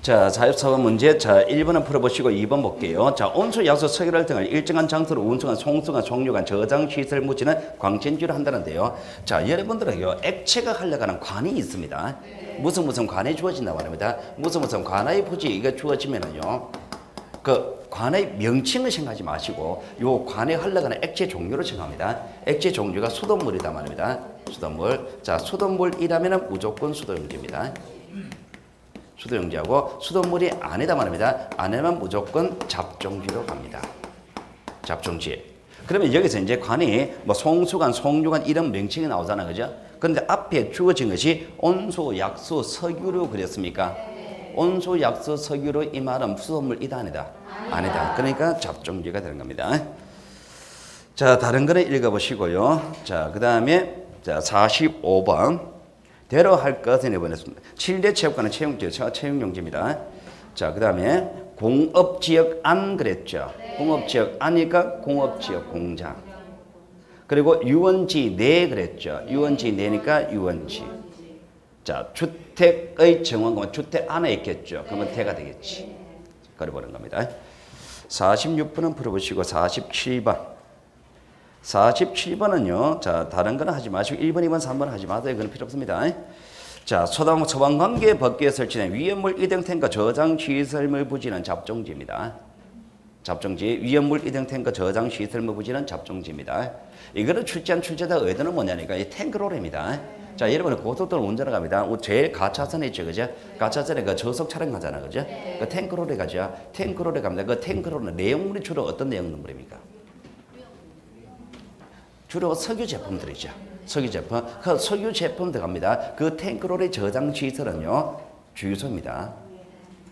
자, 자유사원 문제. 자, 1번은 풀어보시고 2번 볼게요. 자, 온수, 약수, 석유를 등을 일정한 장소로 운송한 송수간, 송유관, 저장, 시설, 무지는 광진주로 한다는데요. 자, 여러분들은요, 액체가 흘러가는 관이 있습니다. 무슨 관이 주어진다고 합니다. 무슨 관의 부지 이거 주어지면은요, 그 관의 명칭을 생각하지 마시고 요 관에 흘러가는 액체 종류를 생각합니다. 액체 종류가 수돗물이다 말입니다. 수돗물. 자, 수돗물이라면은 무조건 수도용지입니다. 수도용지하고 수돗물이 아니다 말입니다. 아니면 무조건 잡종지로 갑니다. 잡종지. 그러면 여기서 이제 관이 뭐 송수관, 송유관 이런 명칭이 나오잖아, 그죠? 그런데 앞에 주어진 것이 온수, 약수, 석유로 그렸습니까? 온수, 약수, 석유로 이 말은 수돗물이다 아니다? 아니다. 그러니까 잡종지가 되는 겁니다. 자, 다른 거는 읽어보시고요. 자, 그 다음에 자 45번. 대로 할 것은 이번에습니다. 7대 체육관은 채용용지입니다. 자, 그 다음에 공업지역 안 그랬죠. 공업지역 안이니까 공업지역 공장. 그리고 유원지 내 그랬죠. 유원지 내니까 유원지. 자, 주택의 정원공은 주택 안에 있겠죠. 그러면 대가 되겠지. 그래버린 겁니다. 46번은 풀어보시고 47번. 47번은요. 자, 다른 거는 하지 마시고 1번, 2번, 3번 하지 마세요. 그건 필요 없습니다. 자, 소방관계 법규에 설치된 위험물 이등 탱커 저장 시설물 부지는 잡종지입니다. 잡종지. 위험물 이등 탱커 저장 시설물 부지는 잡종지입니다. 이거를 출제한 출제자 의도는 뭐냐니까 이 탱크로레입니다. 자, 여러분은 고속도로 운전을 갑니다. 제일 가차선에 있죠, 그죠? 가차선에 그 저속 촬영하잖아, 그죠? 그 탱크로레 가죠. 탱크로레 갑니다. 그 탱크로레 내용물이 주로 어떤 내용물입니까? 주로 석유 제품들이죠. 석유 제품. 그 석유 제품 들어갑니다. 그 탱크로리 저장 시설은요, 주유소입니다.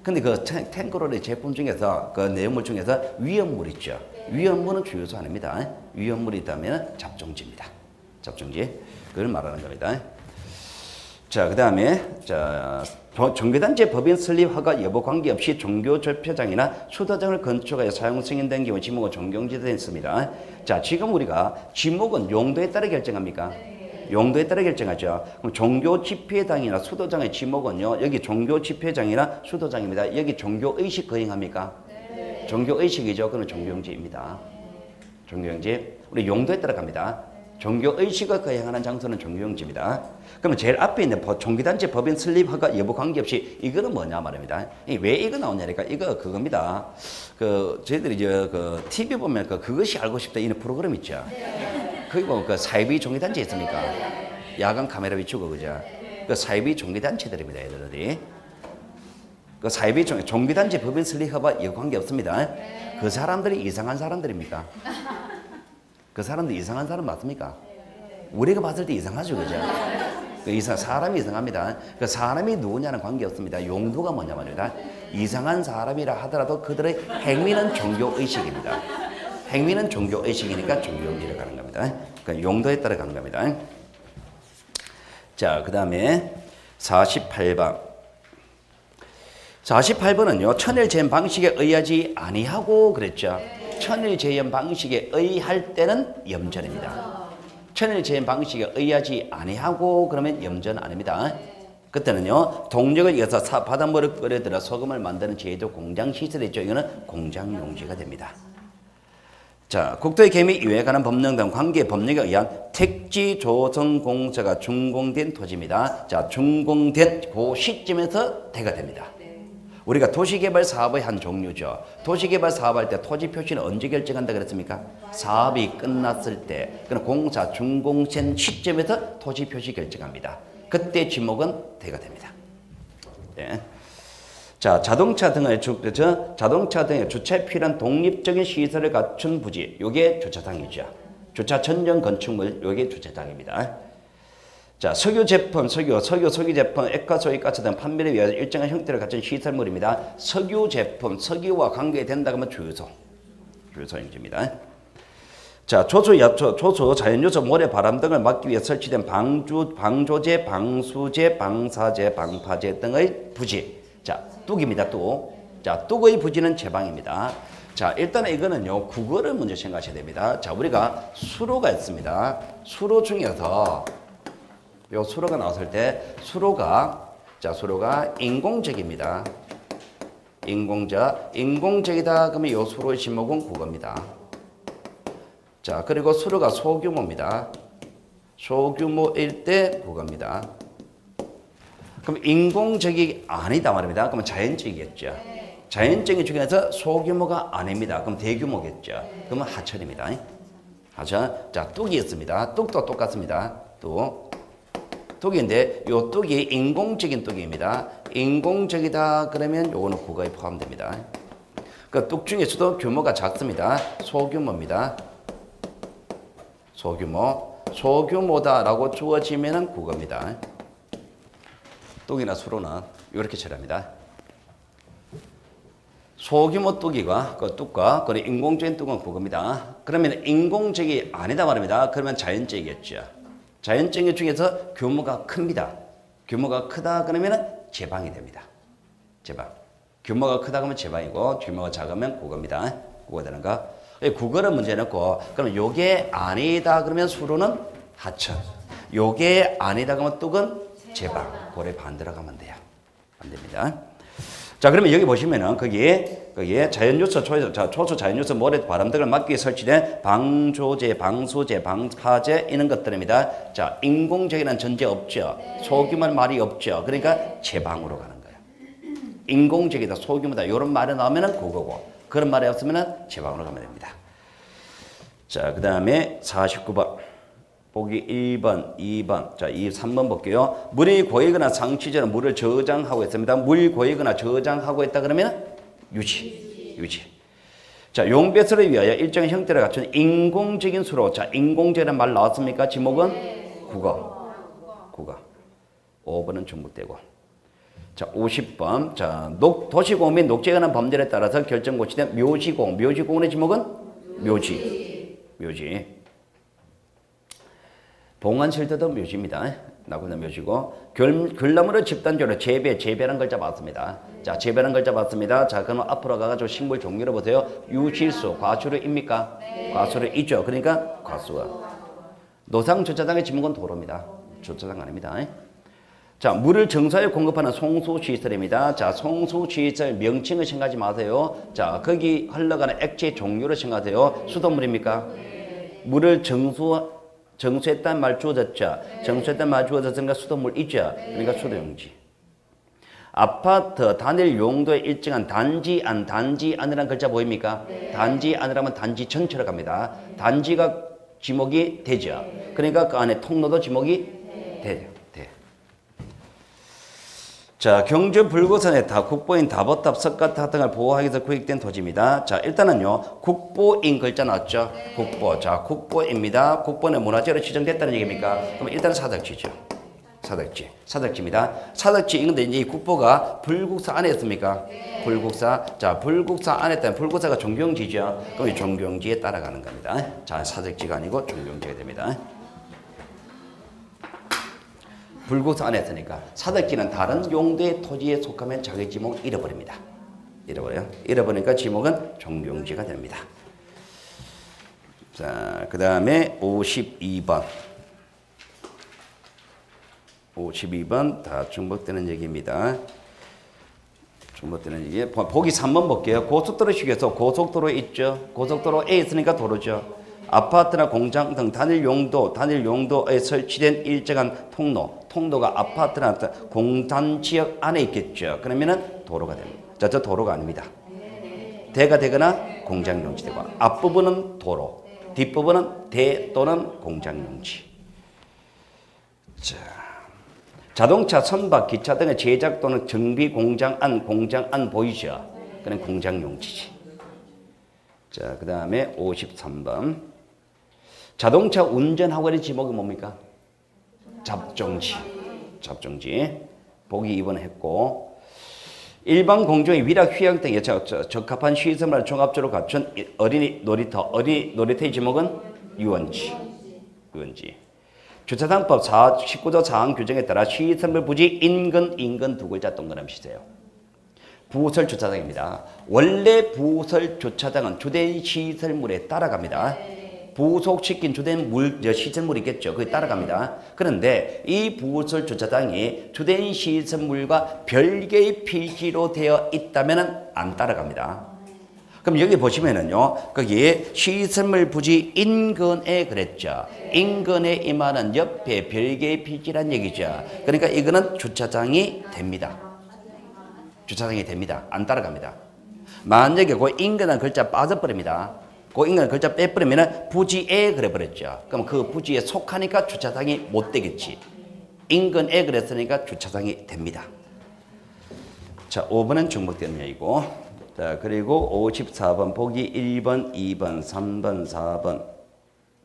근데 그 탱크로리 제품 중에서, 그 내용물 중에서 위험물 있죠. 위험물은 주유소 아닙니다. 위험물이 있다면 잡종지입니다. 잡종지. 그걸 말하는 겁니다. 자, 그 다음에, 자, 종교단체 법인 설립 허가 여부 관계없이 종교절표장이나 수도장을 건축하여 사용 승인된 경우 지목은 종경지대에 있습니다. 자, 지금 우리가 지목은 용도에 따라 결정합니까? 용도에 따라 결정하죠. 그럼 종교집회장이나 수도장의 지목은요, 여기 종교집회장이나 수도장입니다. 여기 종교의식 거행합니까? 네. 종교의식이죠. 그건 종교용지입니다. 종교용지. 우리 용도에 따라 갑니다. 종교의식을 거행하는 장소는 종교용지입니다. 그러면 제일 앞에 있는 종교단체 법인 설립 허가 여부 관계없이 이거는 뭐냐 말입니다. 왜 이거 나오냐니까 이거 그겁니다. 그 저희들이 그 TV 보면 그것이 알고 싶다 이런 프로그램 있죠. 거기 보면 그 사이비 종교단체 있습니까? 야간 카메라 비추고 그죠? 그 사이비 종교단체들입니다, 얘들이. 그 사이비 종교단체 법인 설립 허가 여부 관계 없습니다. 그 사람들이 이상한 사람들입니까? 그 사람들 이상한 사람 맞습니까? 우리가 봤을 때 이상하죠, 그죠? 사람이 이상합니다. 그 사람이 누구냐는 관계없습니다. 용도가 뭐냐 말입니다. 이상한 사람이라 하더라도 그들의 행위는 종교의식입니다. 행위는 종교의식이니까 종교용지를 가는 겁니다. 그 용도에 따라 가는 겁니다. 자, 그 다음에 48번. 48번은요. 천일재현 방식에 의하지 아니하고 그랬죠. 천일재현 방식에 의할 때는 염전입니다. 천일재현 방식에 의하지 아니하고 그러면 염전 아닙니다. 그때는요. 동력을 이어서 바닷물을 끓여들어 소금을 만드는 제조 공장 시설이 있죠. 이거는 공장용지가 됩니다. 자, 국토의 개미 이외에 관한 법령 등 관계 법령에 의한 택지 조성 공사가 준공된 토지입니다. 자, 준공된 그 시점에서 대가 됩니다. 우리가 도시개발 사업의 한 종류죠. 도시개발 사업할 때 토지 표시는 언제 결정한다 그랬습니까? 사업이 끝났을 때, 그럼 공사 준공된 시점에서 토지 표시 결정합니다. 그때 지목은 대가 됩니다. 네. 자, 자동차 등의 주차에 필요한 독립적인 시설을 갖춘 부지, 요게 주차장이죠. 주차 전용 건축물, 요게 주차장입니다. 자, 석유 제품, 석유 제품, 액가스, 액가스 등 판매를 위해서 일정한 형태를 갖춘 시설물입니다. 석유 제품, 석유와 관계된다고 하면 주유소용지입니다. 자, 조수, 자연요소, 모래, 바람 등을 막기 위해 설치된 방조제, 방수제, 방사제, 방파제 등의 부지. 자, 뚝입니다, 뚝. 자, 뚝의 부지는 제방입니다. 자, 일단 이거는요, 국어를 먼저 생각하셔야 됩니다. 자, 우리가 수로가 있습니다. 수로 중에서 요 수로가 나왔을 때 수로가 인공적입니다. 인공적이다 그러면 요 수로의 지목은 국어입니다. 자, 그리고 수로가 소규모입니다. 소규모일 때 국어입니다. 그럼 인공적이 아니다 말입니다. 그러면 자연적이겠죠. 자연적인 중에서 소규모가 아닙니다. 그럼 대규모겠죠. 그러면 하천입니다. 하천. 자, 뚝이 있습니다. 뚝도 똑같습니다. 뚝인데 요 뚝이 인공적인 뚝입니다. 인공적이다 그러면 요거는 국어에 포함됩니다. 그 뚝 중에서도 규모가 작습니다. 소규모입니다. 소규모다라고 주어지면은 국어입니다. 뚝이나 수로는 이렇게 처리합니다. 소규모 뚝이가 그 뚝과 그 인공적인 뚝은 국어입니다. 그러면 인공적이 아니다 말입니다. 그러면 자연적이겠죠. 자연적인 중에서 규모가 큽니다. 규모가 크다 그러면 제방이 됩니다. 제방. 규모가 크다 그러면 제방이고 규모가 작으면 국어입니다. 국어 되는 거. 국어를 문제 넣고 그럼 요게 아니다 그러면 수로는 하천. 요게 아니다 그러면 뚝은 제방. 고래 반대로 가면 돼요. 안 됩니다. 자, 그러면 여기 보시면은 거기에 자연요소, 초소 자연요소 모래 바람 등을 막기 위해 설치된 방조제, 방수제, 방파제 이런 것들입니다. 자, 인공적이라는 전제 없죠. 소규모는 말이 없죠. 그러니까 제방으로 가는 거예요. 인공적이다, 소규모다 이런 말이 나오면은 그거고 그런 말이 없으면은 제방으로 가면 됩니다. 자, 그 다음에 49번. 보기 1번, 2번. 자, 3번 볼게요. 물이 고이거나 상치제는 물을 저장하고 있습니다. 물이 고이거나 저장하고 있다 그러면 유지. 자, 용배설을 위하여 일정한 형태를 갖춘 인공적인 수로. 자, 인공적이라는 말 나왔습니까? 지목은 국어. 5번은 중복되고. 자, 50번. 자, 도시공 및 녹지에 관한 법률에 따라서 결정 고치된 묘지공. 묘지공의 지목은 묘지. 봉안실드도 묘지입니다. 나구나 묘지고. 결나무를 집단적으로 재배라는 글자 봤습니다. 자, 재배라는 글자 봤습니다. 자, 그럼 앞으로 가가지고 식물 종류를 보세요. 유실수, 과수류입니까? 과수류 있죠. 그러니까 과수원. 노상주차장의 지목은 도로입니다. 주차장 아닙니다. 자, 물을 정사에 공급하는 송수시설입니다. 자, 송수시설 명칭을 생각하지 마세요. 자, 거기 흘러가는 액체 종류를 생각하세요. 수돗물입니까? 물을 정수했다는 말 주어졌죠. 정수했다는 말 주어졌으니까 수돗물 있죠. 그러니까 수도용지. 아파트 단일 용도에 일정한 단지 안이라는 글자 보입니까? 단지 안이라면 단지 전체로 갑니다. 단지가 지목이 되죠. 그러니까 그 안에 통로도 지목이 되죠. 자, 경주 불구선에 국보인 다보탑, 석가탑 등을 보호하기 위해서 구획된 토지입니다. 자, 일단은요, 국보인 글자 나왔죠? 국보. 자, 국보입니다. 국보는 문화재로 지정됐다는 얘기입니까? 그럼 일단 사덕지죠. 사덕지입니다. 사덕지, 이건데 이제 이 국보가 불국사 안에 있습니까? 불국사. 자, 불국사 안에 있다면 불국사가 종경지죠? 그럼 이 종경지에 따라가는 겁니다. 자, 사덕지가 아니고 종경지가 됩니다. 불국사 안에 있으니까 사덕지는 다른 용도의 토지에 속하면 자기 지목을 잃어버립니다. 잃어버리니까 지목은 종경지가 됩니다. 자, 그 다음에 52번. 52번 다 중복되는 얘기입니다. 중복되는 얘기. 보기 3번 볼게요. 고속도로식에서 고속도로에 있죠. 고속도로에 있으니까 도로죠. 아파트나 공장 등 단일 용도에 설치된 일정한 통로가 아파트나 공단 지역 안에 있겠죠. 그러면은 도로가 됩니다. 자, 저 도로가 아닙니다. 대가 되거나 공장 용지 되고 앞부분은 도로, 뒷부분은 대 또는 공장 용지. 자, 자동차, 선박, 기차 등의 제작 또는 정비 공장 안 보이죠? 그는 공장 용지지. 자, 그 다음에 53번. 자동차 운전학원의 지목이 뭡니까? 잡종지. 보기 2번 했고. 일반 공중의 위락, 휴양 등에 적합한 시설을 종합적으로 갖춘 어린이 놀이터의 지목은 유원지. 주차장법 19조 사항 규정에 따라 시설물 부지 인근 두 글자 동그라미 치세요. 부설 주차장입니다. 원래 부설 주차장은 주된 시설물에 따라갑니다. 부속시킨 주된 시설물이 있겠죠. 그게 따라갑니다. 그런데 이 부설 주차장이 주된 시설물과 별개의 필지로 되어 있다면 안 따라갑니다. 그럼 여기 보시면은요, 거기에 시설물 부지 인근에 그랬죠. 인근에 이 말은 옆에 별개의 필지란 얘기죠. 그러니까 이거는 주차장이 됩니다. 주차장이 됩니다. 안 따라갑니다. 만약에 그 인근한 글자 빠져버립니다. 그 인근한 글자 빼버리면 부지에 그래버렸죠. 그럼 그 부지에 속하니까 주차장이 못 되겠지. 인근에 그랬으니까 주차장이 됩니다. 자, 5번은 중복되는 얘기고. 자, 그리고 54번 보기 1번, 2번, 3번, 4번.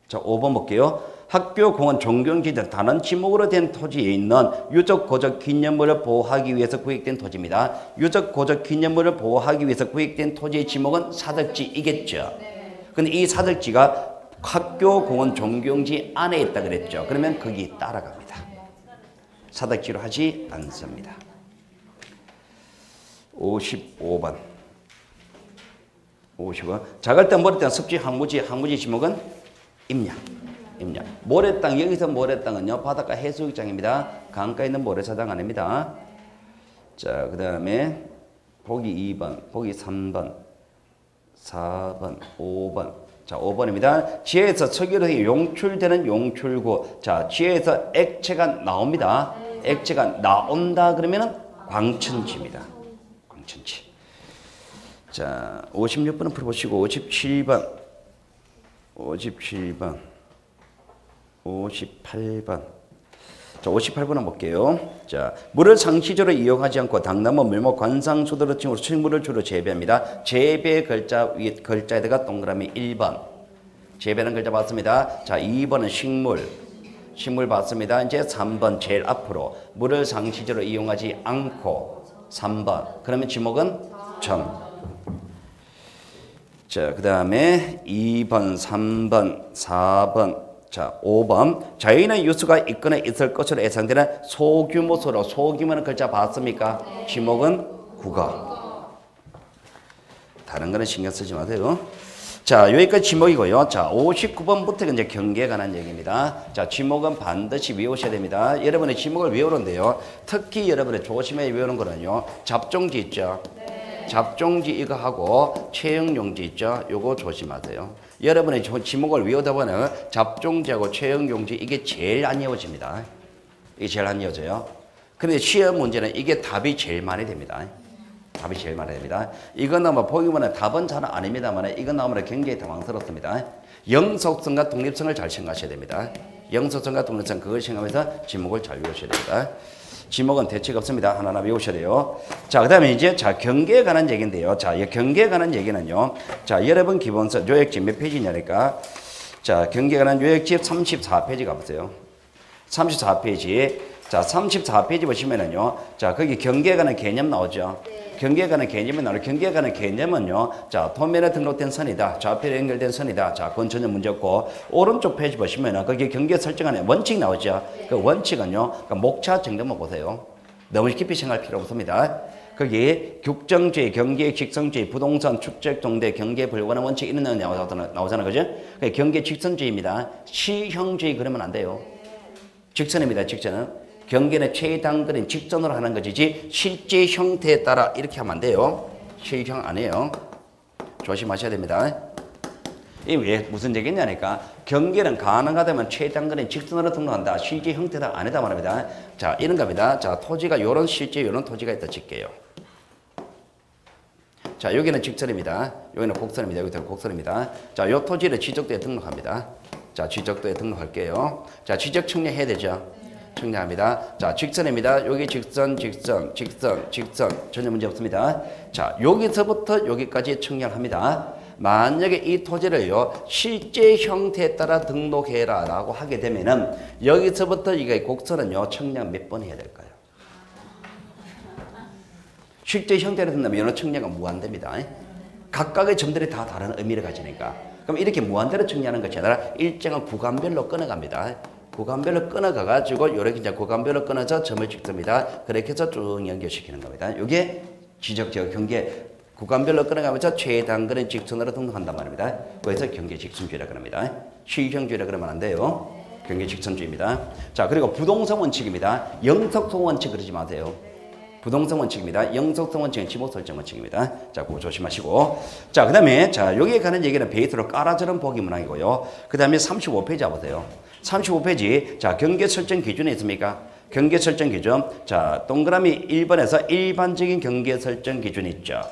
자, 5번 볼게요. 학교, 공원, 종경지 등 다른 지목으로 된 토지에 있는 유적 고적 기념물을 보호하기 위해서 구획된 토지입니다. 유적 고적 기념물을 보호하기 위해서 구획된 토지의 지목은 사적지이겠죠. 근데 이 사적지가 학교, 공원, 종경지 안에 있다 그랬죠. 그러면 거기 따라갑니다. 사적지로 하지 않습니다. 55번. 50원. 작을 때 모래 땅 습지 항무지 지목은 임야. 모래땅 여기서 모래땅은요 바닷가 해수욕장입니다. 강가에 있는 모래사장 아닙니다. 자, 그 다음에 보기 2번, 보기 3번, 4번, 5번. 자, 5번입니다. 지하에서 석유로 용출되는 용출구. 자, 지하에서 액체가 나옵니다. 액체가 나온다 그러면은 광천지입니다. 광천지. 자, 56번은 풀어보시고 57번, 58번. 자, 58번은 볼게요. 자, 물을 상시적으로 이용하지 않고 당나무, 밀목, 관상수도로 층으로 식물을 주로 재배합니다. 재배 글자에다가 동그라미 1번. 재배는 글자 봤습니다. 자, 2번은 식물 봤습니다. 이제 3번 제일 앞으로 물을 상시적으로 이용하지 않고 3번. 그러면 지목은 점. 자, 그 다음에 2번, 3번, 4번, 자, 5번. 자연의 유수가 있거나 있을 것으로 예상되는 소규모소로, 소규모는 글자 봤습니까? 지목은 국어. 다른 거는 신경 쓰지 마세요. 자, 여기까지 지목이고요. 자, 59번부터 이제 경계에 관한 얘기입니다. 자, 지목은 반드시 외우셔야 됩니다. 여러분의 지목을 외우는데요. 특히 여러분의 조심해 외우는 거는요. 잡종지 있죠? 잡종지 이거 하고 체형용지 있죠? 요거 조심하세요. 여러분의 지목을 외우다 보면 잡종지하고 체형용지 이게 제일 안 이어집니다. 이게 제일 안 이어져요. 근데 시험 문제는 이게 답이 제일 많이 됩니다. 답이 제일 많이 됩니다. 이건 아마 보기보면 답은 잘 아닙니다만 이건 나오면 굉장히 당황스럽습니다. 영속성과 독립성을 잘 생각하셔야 됩니다. 영속성과 독립성 그걸 생각하면서 지목을 잘 외우셔야 됩니다. 지목은 대책 없습니다. 하나하나 외우셔야 돼요. 자, 그 다음에 이제, 자, 경계에 관한 얘기인데요. 자, 이 경계에 관한 얘기는요. 자, 여러분 기본서 요약집 몇 페이지냐니까. 자, 경계에 관한 요약집 34페이지 가보세요. 34페이지. 자, 34페이지 보시면은요. 자, 거기 경계에 관한 개념 나오죠. 경계에 관한 개념이 나오죠. 경계에 관한 개념은요. 자, 도면에 등록된 선이다. 좌표에 연결된 선이다. 자, 그건 전혀 문제 없고. 오른쪽 페이지 보시면은 거기 경계 설정하는 원칙 나오죠. 그 원칙은요. 그러니까 목차 정도만 보세요. 너무 깊이 생각할 필요 없습니다. 거기 국정주의, 경계, 직선주의, 부동산, 축적, 동대, 경계, 불가능 원칙 이런 거 나오잖아. 그죠? 경계 직선주의입니다. 시형주의 그러면 안 돼요. 직선입니다. 직선은. 경계는 최단거리인 직선으로 하는 것이지 실제 형태에 따라 이렇게 하면 안 돼요. 실형 안 해요. 조심하셔야 됩니다. 이게 왜 무슨 얘기냐니까 경계는 가능하다면 최단거리인 직선으로 등록한다. 실제 형태다 아니다 말합니다. 자, 이런 겁니다. 자, 토지가 요런 실제 요런 토지가 있다 칠게요. 자, 여기는 직선입니다. 여기는 곡선입니다. 여기는 곡선입니다. 자, 요 토지를 지적도에 등록합니다. 자, 지적도에 등록할게요. 자, 지적 청량해야 되죠. 청량합니다. 자, 직선입니다. 여기 직선 전혀 문제 없습니다. 자, 여기서부터 여기까지 청량합니다. 만약에 이 토지를요 실제 형태에 따라 등록해라 라고 하게 되면은 여기서부터 이게 곡선은요 청량 몇 번 해야 될까요? 실제 형태로 된다면 이런 청량은 무한대입니다. 각각의 점들이 다 다른 의미를 가지니까. 그럼 이렇게 무한대로 청량하는 것이 아니라 일정한 구간별로 끊어갑니다. 구간별로 끊어가가지고 이렇게 이제 구간별로 끊어서 점을 찍습니다. 그렇게 해서 쭉 연결시키는 겁니다. 이게 지적지역 경계 구간별로 끊어가면서 최단거리 직선으로 등록한단 말입니다. 그래서 경계직선주의라고 합니다. 시형주의라 그러면 안 돼요. 경계직선주의입니다. 자, 그리고 부동성 원칙입니다. 영속성 원칙 그러지 마세요. 부동성 원칙입니다. 영속성 원칙은 지목 설정 원칙입니다. 자, 그거 조심하시고. 자, 그 다음에, 자, 여기에 가는 얘기는 베이스로 깔아주는 보기 문항이고요. 그 다음에 35페이지 와보세요. 35페이지. 자, 경계 설정 기준이 있습니까? 경계 설정 기준. 자, 동그라미 1번에서 일반적인 경계 설정 기준이 있죠.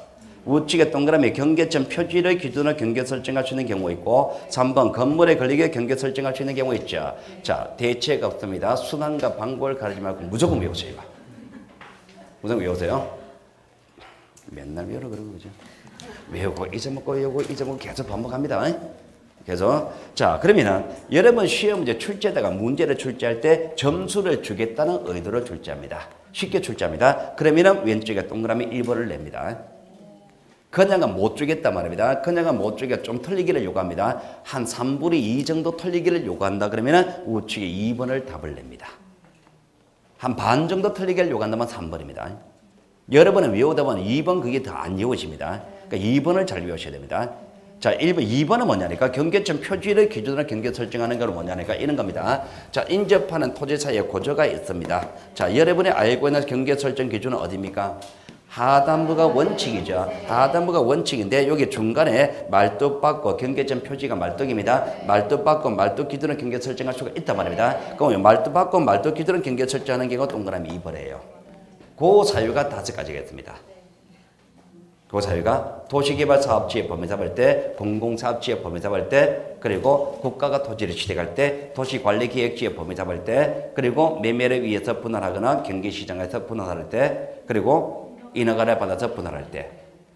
우측에 동그라미 경계점 표지를 기준으로 경계 설정할 수 있는 경우 있고 3번 건물에 걸리게 경계 설정할 수 있는 경우 있죠. 자, 대체가 없습니다. 순환과 방법을 가리지 말고 무조건 외우세요. 무조건 외우세요. 맨날 외우라 그러고 그죠? 외우고 잊어먹고 외우고 잊어먹고 계속 반복합니다. 그래서 자, 그러면은 여러분 시험 문제 출제자가 문제를 출제할 때 점수를 주겠다는 의도를 출제합니다. 쉽게 출제합니다. 그러면은 왼쪽에 동그라미 1번을 냅니다. 그냥은 못 주겠단 말입니다. 그냥은 못 주게 좀 틀리기를 요구합니다. 한 3분의 2 정도 틀리기를 요구한다 그러면은 우측에 2번을 답을 냅니다. 한 반 정도 틀리기를 요구한다면 3번입니다. 여러분은 외우다 보면 2번 그게 더 안 외워집니다. 그러니까 2번을 잘 외우셔야 됩니다. 자, 2번은 뭐냐니까 경계점 표지를 기준으로 경계 설정하는 건 뭐냐니까 이런 겁니다. 자, 인접하는 토지 사이에 고저가 있습니다. 자, 여러분이 알고 있는 경계 설정 기준은 어디입니까? 하단부가 원칙이죠. 하단부가 원칙인데 여기 중간에 말뚝받고 경계점 표지가 말뚝입니다. 말뚝받고 말뚝 기준으로 경계 설정할 수가 있단 말입니다. 그럼 말뚝받고 말뚝 기준으로 경계 설정하는 경우가 동그라미 2번이에요. 그 사유가 5가지가 있습니다. 그 사유가 도시개발 사업지의 범위 잡을 때, 공공사업지의 범위 잡을 때, 그리고 국가가 토지를 취득할 때, 도시관리계획지의 범위 잡을 때, 그리고 매매를 위해서 분할하거나 경기시장에서 분할할 때, 그리고 인허가를 받아서 분할할 때.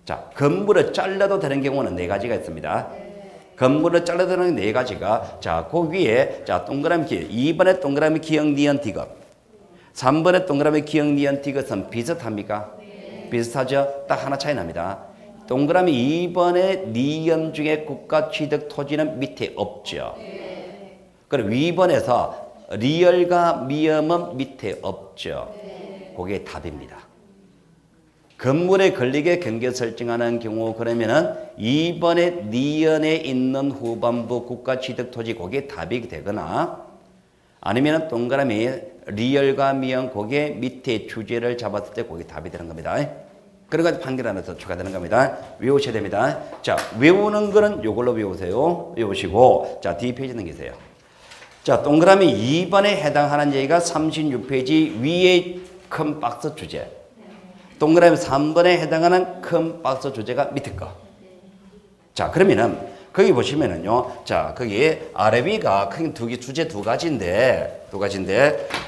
자, 건물을 잘라도 되는 경우는 4가지가 있습니다. 건물을 잘라도 되는 4가지가, 자, 그 위에, 자, 동그라미 기, 2번에 동그라미 기역, 니은, 디귿. 3번에 동그라미 기역, 니은, 디귿은 비슷합니까? 비슷하죠? 딱 하나 차이 납니다. 동그라미 2번의 니은 중에 국가 취득 토지는 밑에 없죠. 그리고 2번에서 리얼과 미음은 밑에 없죠. 그게 답입니다. 건물에 걸리게 경계 설정하는 경우 그러면은 2번의 니은에 있는 후반부 국가 취득 토지 그게 답이 되거나 아니면 동그라미 리얼과 미음 그게 밑에 주제를 잡았을 때 그게 답이 되는 겁니다. 그래가지고 판결 하나 더 추가되는 겁니다. 외우셔야 됩니다. 자, 외우는 거는 요걸로 외우세요. 외우시고 자, D페이지 넘기세요. 자, 동그라미 2번에 해당하는 얘기가 36페이지 위에 큰 박스 주제. 동그라미 3번에 해당하는 큰 박스 주제가 밑에 거. 자, 그러면은 거기 보시면은요. 자, 거기 아래 위가 큰 주제 두 가지인데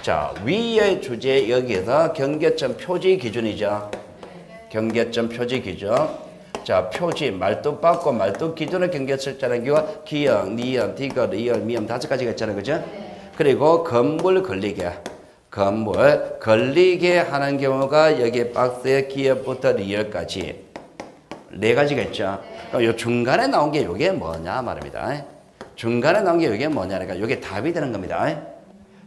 자, 위의 주제 여기에서 경계점 표지 기준이죠. 경계점 표지 기준. 자, 표지 말뚝 받고 말뚝 기준을 경계 설정하는 경우가 기역, 니은, 디귿, 리얼, 미음 5가지가 있잖아요. 그죠? 그리고 건물 걸리게 하는 경우가 여기 박스에 기역부터 리얼까지 4가지가 있죠. 그럼 요 중간에 나온 게 요게 뭐냐 말입니다. 중간에 나온 게 요게 뭐냐니까 요게 답이 되는 겁니다.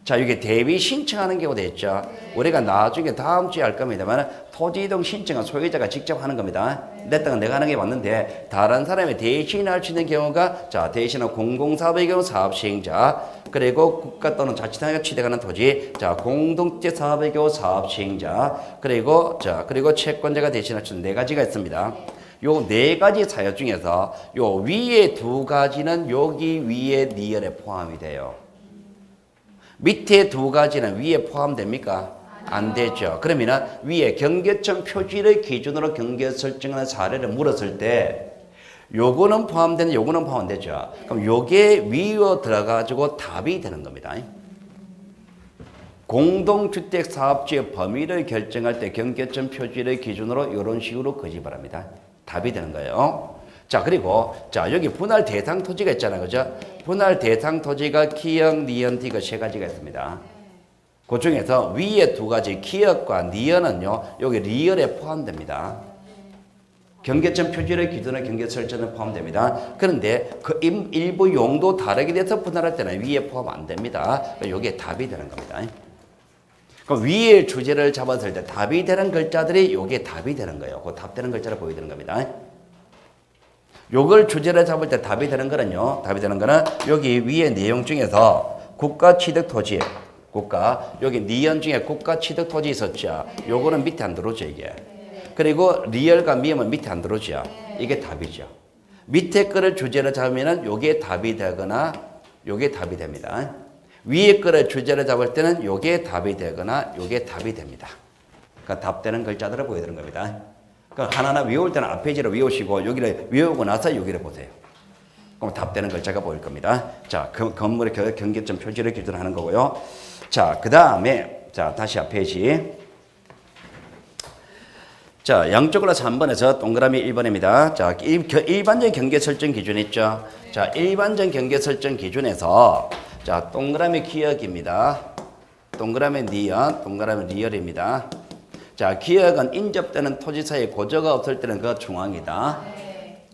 자, 이게 대비 신청하는 경우도 있죠. 우리가 나중에 다음 주에 할 겁니다만 토지 이동 신청은 소유자가 직접 하는 겁니다. 내 땅은 내가 하는 게 맞는데 다른 사람이 대신할 수 있는 경우가 자, 대신은 공공사업의 경우 사업시행자 그리고 국가 또는 자치단체가 취득하는 토지 자, 공동체 사업의 경우 사업시행자 그리고 자, 그리고 채권자가 대신할 수 있는 4가지가 있습니다. 요 4가지 사유 중에서 요 위에 2가지는 여기 위에 니은에 포함이 돼요. 밑에 2가지는 위에 포함됩니까? 안 되죠. 그러면은 위에 경계점 표지를 기준으로 경계 설정하는 사례를 물었을 때 요거는 포함되는 요거는 포함 안 되죠. 그럼 요게 위로 들어가지고 답이 되는 겁니다. 공동주택 사업지의 범위를 결정할 때 경계점 표지를 기준으로 이런 식으로 거짓말합니다. 답이 되는 거예요. 자, 그리고 자, 여기 분할 대상 토지가 있잖아요. 그죠? 분할 대상 토지가 기역, 니은, 디귿 3가지가 있습니다. 그 중에서 위에 2가지 기역과 니은은요. 여기 리얼에 포함됩니다. 경계점 표지를 기준으로 경계 설정에 포함됩니다. 그런데 그 일부 용도 다르게 돼서 분할할 때는 위에 포함 안 됩니다. 이게 답이 되는 겁니다. 그 위에 주제를 잡았을 때 답이 되는 글자들이 요게 답이 되는 거예요. 그 답되는 글자를 보여드리는 겁니다. 요걸 주제를 잡을 때 답이 되는 거는요. 답이 되는 거는 여기 위에 내용 중에서 국가 취득 토지, 국가 여기 니은 중에 국가 취득 토지 있었죠. 요거는 밑에 안 들어오죠 이게. 그리고 리얼과 미음은 밑에 안 들어오죠. 이게 답이죠. 밑에 거를 주제를 잡으면은 요게 답이 되거나 요게 답이 됩니다. 위에 거를 주제를 잡을 때는 요게 답이 되거나 요게 답이 됩니다. 그러니까 답되는 글자들을 보여드리는 겁니다. 그러니까 하나하나 외울 때는 앞페이지를 외우시고 여기를 외우고 나서 여기를 보세요. 그럼 답되는 글자가 보일 겁니다. 자, 건물의 경계점 표지를 기준하는 거고요. 자, 그 다음에 자 다시 앞페이지. 자, 양쪽으로 3번에서 동그라미 1번입니다. 자, 일반적인 경계 설정 기준 있죠. 자, 일반적인 경계 설정 기준에서 자, 동그라미 기역입니다. 동그라미 니은, 동그라미 리얼입니다. 자, 기역은 인접되는 토지사에 고저가 없을 때는 그 중앙이다.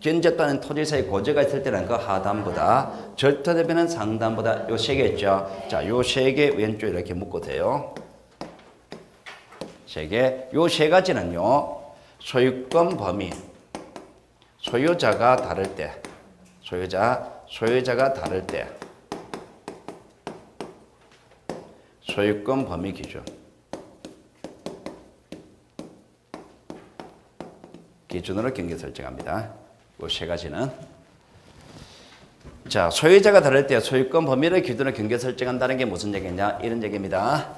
인접되는 토지사에 고저가 있을 때는 그 하단보다. 절토대비는 상단보다. 요 세 개 있죠. 자, 요 세 개 왼쪽 이렇게 묶으세요. 세 개. 요 세 가지는요. 소유권 범위. 소유자가 다를 때. 소유자가 다를 때. 소유권 범위 기준. 기준으로 경계 설정합니다. 이 세 가지는. 자, 소유자가 다를 때 소유권 범위를 기준으로 경계 설정한다는 게 무슨 얘기냐? 이런 얘기입니다.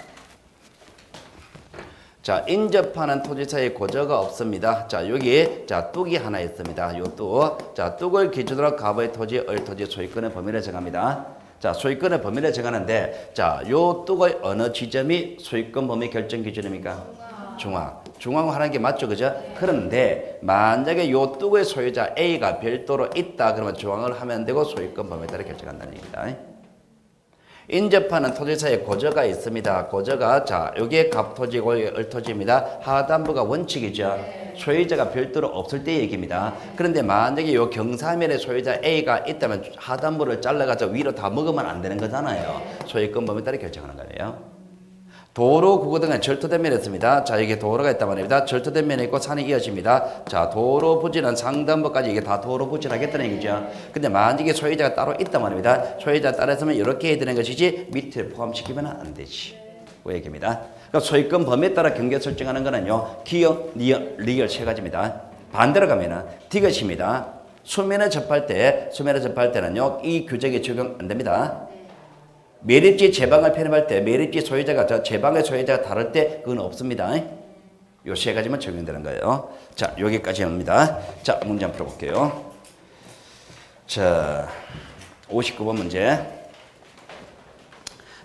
자, 인접하는 토지사에 고저가 없습니다. 자, 여기 자 뚝이 하나 있습니다. 요 뚝. 자, 뚝을 기준으로 갑의 토지, 을 토지 소유권의 범위를 정합니다. 자, 소유권의 범위를 정하는데 자, 요 뚝의 어느 지점이 소유권 범위 결정 기준입니까? 중앙 하는 게 맞죠, 그죠? 그런데 만약에 요 뚝의 소유자 A가 별도로 있다 그러면 중앙을 하면 되고 소유권 범위에 따라 결정한다는 얘기입니다. 인접하는 토지사에 고저가 있습니다. 고저가 자 여기에 갑토지고 을토지입니다. 하단부가 원칙이죠. 소유자가 별도로 없을 때 얘기입니다. 그런데 만약에 요 경사면에 소유자 A가 있다면 하단부를 잘라가지고 위로 다 먹으면 안 되는 거잖아요. 소유권 범위에 따라 결정하는 거예요. 도로 구고 등은 절토된 면에 있습니다. 자, 이게 도로가 있단 말입니다. 절토된 면에 있고 산이 이어집니다. 자, 도로 부지는 상단부까지 이게 다 도로 부지하겠다는 얘기죠. 근데 만약에 소유자가 따로 있단 말입니다. 소유자 따라서면 이렇게 해야 되는 것이지 밑에 포함시키면 안 되지. 그 얘기입니다. 그러니까 소유권 범위에 따라 경계 설정하는 거는요. 기역, 니은, 리얼 세 가지입니다. 반대로 가면은 디귿입니다. 수면에 접할 때는요. 이 규정이 적용 안 됩니다. 매립지 제방을 편입할 때 매립지 소유자가 제방의 소유자가 다를 때 그건 없습니다. 요 세 가지만 적용되는 거예요. 자, 여기까지 합니다. 자, 문제 한번 풀어볼게요. 자, 59번 문제.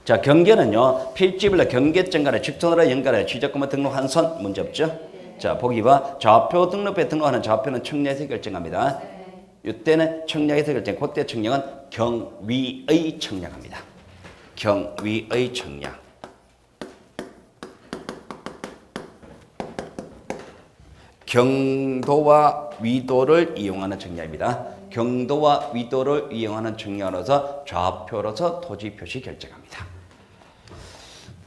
자, 경계는요. 필지별로 경계점 간에 직선으로 연결해 지적금을 등록한 선 문제 없죠? 자, 보기 봐. 좌표 등록부에 등록하는 좌표는 청량에서 결정합니다. 이때는 청량에서 결정. 그때 청량은 경위의 청량합니다. 경위의 청량. 경도와 위도를 이용하는 청량입니다. 경도와 위도를 이용하는 청량으로서 좌표로서 토지 표시 결정합니다.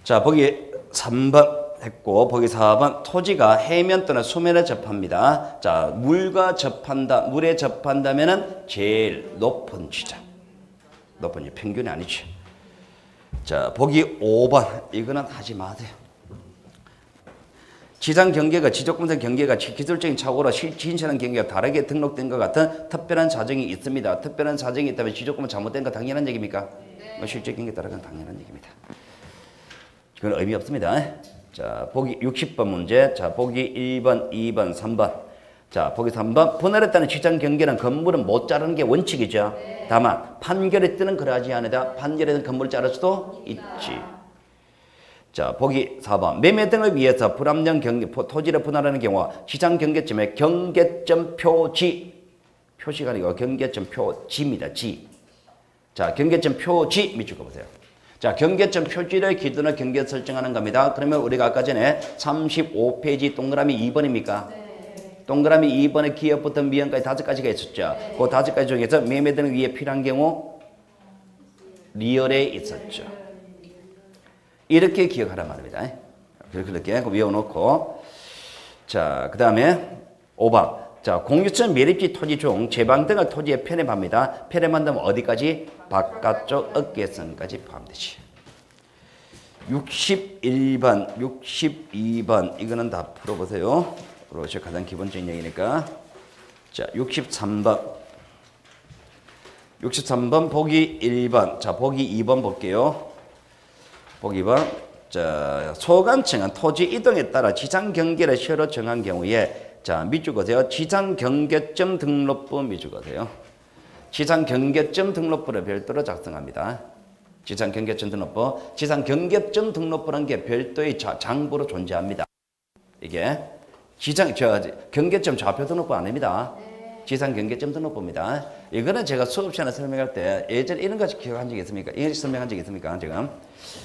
자, 보기 3번 했고 보기 4번 토지가 해면 또는 수면에 접합니다. 자, 물에 접한다면은 제일 높은 지점. 높은 평균이 아니죠. 자, 보기 5번. 이거는 하지 마세요. 지상 경계가 지적공사 경계가 기술적인 착오로 진실한 경계가 다르게 등록된 것 같은 특별한 사정이 있습니다. 특별한 사정이 있다면 지적공은 잘못된 거 당연한 얘기입니까? 네. 실제 경계에 따라가는 당연한 얘기입니다. 그건 의미 없습니다. 자, 보기 60번 문제. 자, 보기 1번, 2번, 3번. 자, 보기 3번. 분할했다는 지상 경계는 건물은 못 자르는 게 원칙이죠. 네. 다만 판결의 뜻은 그러하지 않으다. 판결에는 건물을 자를 수도 있지. 자, 보기 4번. 매매 등을 위해서 불합리한 경계, 토지를 분할하는 경우 지상 경계점에 경계점 표지. 표시가 아니고 경계점 표지입니다. 지. 자, 경계점 표지 밑줄 그어보세요. 자, 경계점 표지를 기준으로 경계 설정하는 겁니다. 그러면 우리가 아까 전에 35페이지 동그라미 2번입니까? 네. 동그라미 2번에 기역부터 미연까지 5가지가 있었죠. 네. 그 5가지 중에서 매매 등을 위해 필요한 경우 리얼에 있었죠. 이렇게 기억하란 말입니다. 그렇게 외워놓고. 자, 그 다음에 5번. 자, 공유권 매립지 토지 중 제방 등을 토지에 편입합니다. 편입한다면 어디까지? 바깥쪽 어깨선까지 포함되지. 61번, 62번 이거는 다 풀어보세요. 그렇죠. 가장 기본적인 얘기니까. 자, 63번. 63번 보기 1번. 자, 보기 2번 볼게요. 보기 2번. 자, 소관청은 토지 이동에 따라 지상 경계를 새로 정한 경우에 자, 밑줄 그으세요. 지상 경계점 등록부 밑줄 그으세요. 지상 경계점 등록부를 별도로 작성합니다. 지상 경계점 등록부. 지상 경계점 등록부라는 게 별도의 장부로 존재합니다. 이게 경계점 좌표 등록부 아닙니다. 지상 경계점 등록부입니다. 이거는 제가 수업 시간에 설명할 때 예전에 이런 거 기억한 적이 있습니까? 이런 설명한 적이 있습니까? 지금.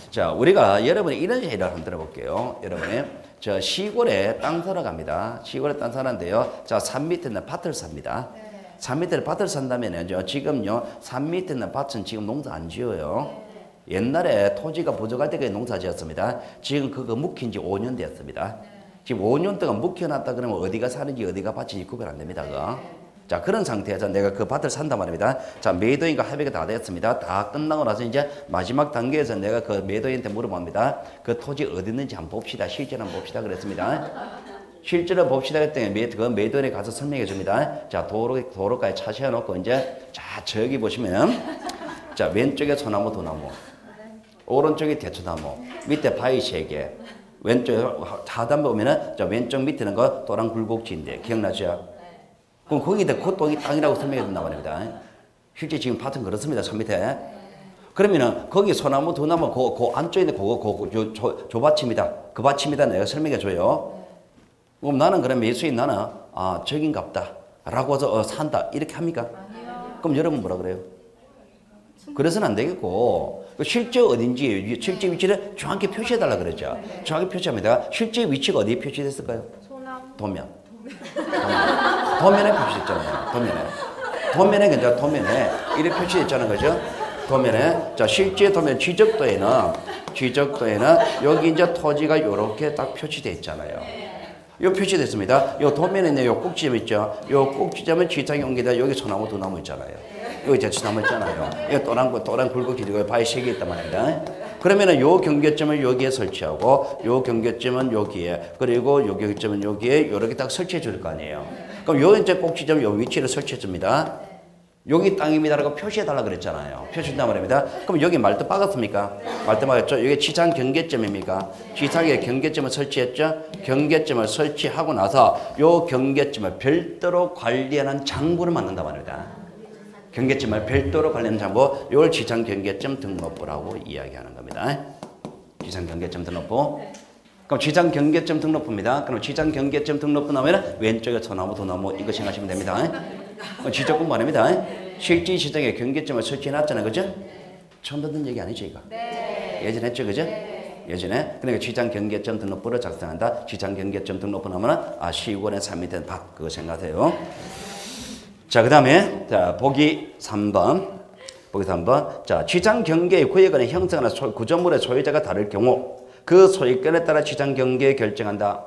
자, 우리가 여러분이 이런 예를 한번 들어볼게요. 여러분이 저 시골에 땅 사러 갑니다. 시골에 땅 사는데요. 자, 산 밑에 있는 밭을 삽니다. 산 밑에 밭을 산다면요. 지금요. 산 밑에 있는 밭은 지금 농사 안 지어요. 옛날에 토지가 부족할 때까지 농사 지었습니다. 지금 그거 묵힌 지 5년 되었습니다. 지금 5년 동안 묵혀놨다 그러면 어디가 사는지 어디가 밭인지 구별 안 됩니다. 그거. 자, 그런 상태에서 내가 그 밭을 산단 말입니다. 자, 매도인과 합의가 다 됐습니다. 다 끝나고 나서 이제 마지막 단계에서 내가 그 매도인한테 물어봅니다. 그 토지 어디 있는지 한번 봅시다. 실제로 한번 봅시다. 그랬습니다. 실제로 봅시다. 그랬더니 그 매도인에 가서 설명해 줍니다. 자, 도로까지 차 세워놓고 이제 자, 저기 보시면 자, 왼쪽에 소나무, 도나무. 오른쪽에 대추나무. 밑에 바위 3개. 왼쪽에 하단 보면은 자, 왼쪽 밑에는 거 또랑 굴곡지인데 기억나죠? 그럼 거기다 그 땅이라고 설명해 준단 말입니다. 실제 지금 밭은 그렇습니다. 산 밑에. 그러면은 거기 소나무, 도나무 그 안쪽에 있는 저 밭입니다. 그 밭입니다. 내가 설명해 줘요. 그럼 나는 그러면 예수인 나는 아, 저긴갑다 라고 해서 산다 이렇게 합니까? 아니요. 그럼 여러분 뭐라 그래요? 그래서는 안 되겠고 실제 어딘지 실제 위치를 정확히 표시해 달라 그랬죠. 정확히 표시합니다. 실제 위치가 어디에 표시됐을까요? 소나무. 도면에 표시됐잖아요. 도면에 괜찮아. 도면에 이렇게 표시됐잖아요. 그죠? 도면에. 자, 실제 도면 지적도에는 여기 이제 토지가 이렇게 딱 표시되어 있잖아요. 요 표시됐습니다. 요 도면에 있는 요 꼭지점 있죠? 요 꼭지점은 지상에 옮기다 여기 소나무, 도나무 있잖아요. 여기 대추나무 있잖아요. 여기 또랑 굴곡지고 바위 3개 있단 말입니다. 그러면은 요 경계점을 여기에 설치하고 요 경계점은 여기에 그리고 요 경계점은 여기에 이렇게 딱 설치해 줄 거 아니에요. 그럼 요 이제 꼭지점 요 위치를 설치해 줍니다. 여기 땅입니다라고 표시해 달라 그랬잖아요. 표시한단 말입니다. 그럼 여기 말도 박았습니까? 말도 박았죠. 여기 지상 경계점입니까? 지상에 경계점을 설치했죠. 경계점을 설치하고 나서 요 경계점을 별도로 관리하는 장부를 만든단 말입니다. 경계점을 별도로 관리하는 장부, 이걸 지상 경계점 등록부라고 이야기하는 겁니다. 지상 경계점 등록부. 그럼 지상 경계점 등록부입니다. 그럼 지상 경계점 등록부 나오면 왼쪽에 소나무, 도나무 이거 생각하시면 됩니다. 지적 공부 아닙니다. 실제 지상에 경계점을 설치해놨잖아요, 그죠? 처음 듣는 얘기 아니죠, 이거? 네. 예전에 했죠, 그죠? 예전에. 그러니까 지상 경계점 등록부를 작성한다. 지상 경계점 등록부 나오면 시골에 산 밑에 밭 그거 생각하세요. 자, 그 다음에, 자, 보기 3번. 자, 지상 경계의 구역은 형성하는 구조물의 소유자가 다를 경우, 그 소유권에 따라 지상 경계 결정한다.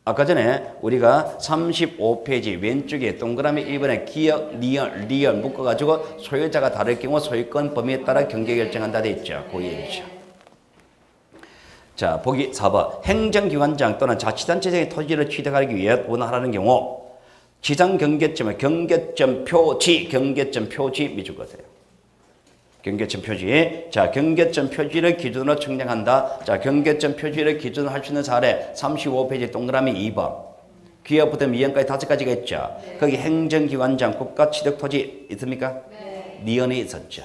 아까 전에 우리가 35페이지 왼쪽에 동그라미 1번에 기역, 리얼 묶어가지고 소유자가 다를 경우 소유권 범위에 따라 경계 결정한다 돼 있죠. 그 얘기죠. 자, 보기 4번. 행정기관장 또는 자치단체장의 토지를 취득하기 위해 원하라는 경우, 지상 경계점을 경계점 표지 밑줄 그으세요. 경계점 표지. 자, 경계점 표지를 기준으로 측량한다. 자, 경계점 표지를 기준으로 할 수 있는 사례 35페이지 동그라미 2번. 기업부터 미연까지 5가지가 있죠. 네. 거기 행정기관장 국가취득토지 있습니까? 네. 니은이 있었죠.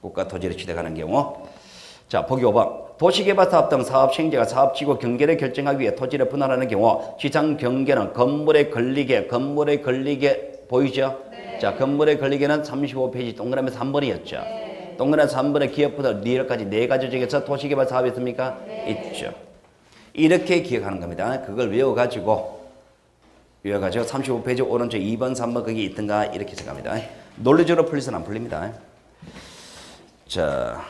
국가토지를 취득하는 경우. 자, 보기 5번. 도시개발사업 등 사업 시행자가 사업지구 경계를 결정하기 위해 토지를 분할하는 경우 지상 경계는 건물에 걸리게 보이죠? 네. 자, 건물에 걸리게는 35페이지 동그라미 3번이었죠. 네. 동그라미 3번에 기업부터 리얼까지 4가지 중에서 도시개발 사업이 있습니까? 네. 있죠. 이렇게 기억하는 겁니다. 그걸 외워가지고 35페이지 오른쪽 2번, 3번 거기 있던가 이렇게 생각합니다. 논리적으로 풀리서는 안 풀립니다. 자,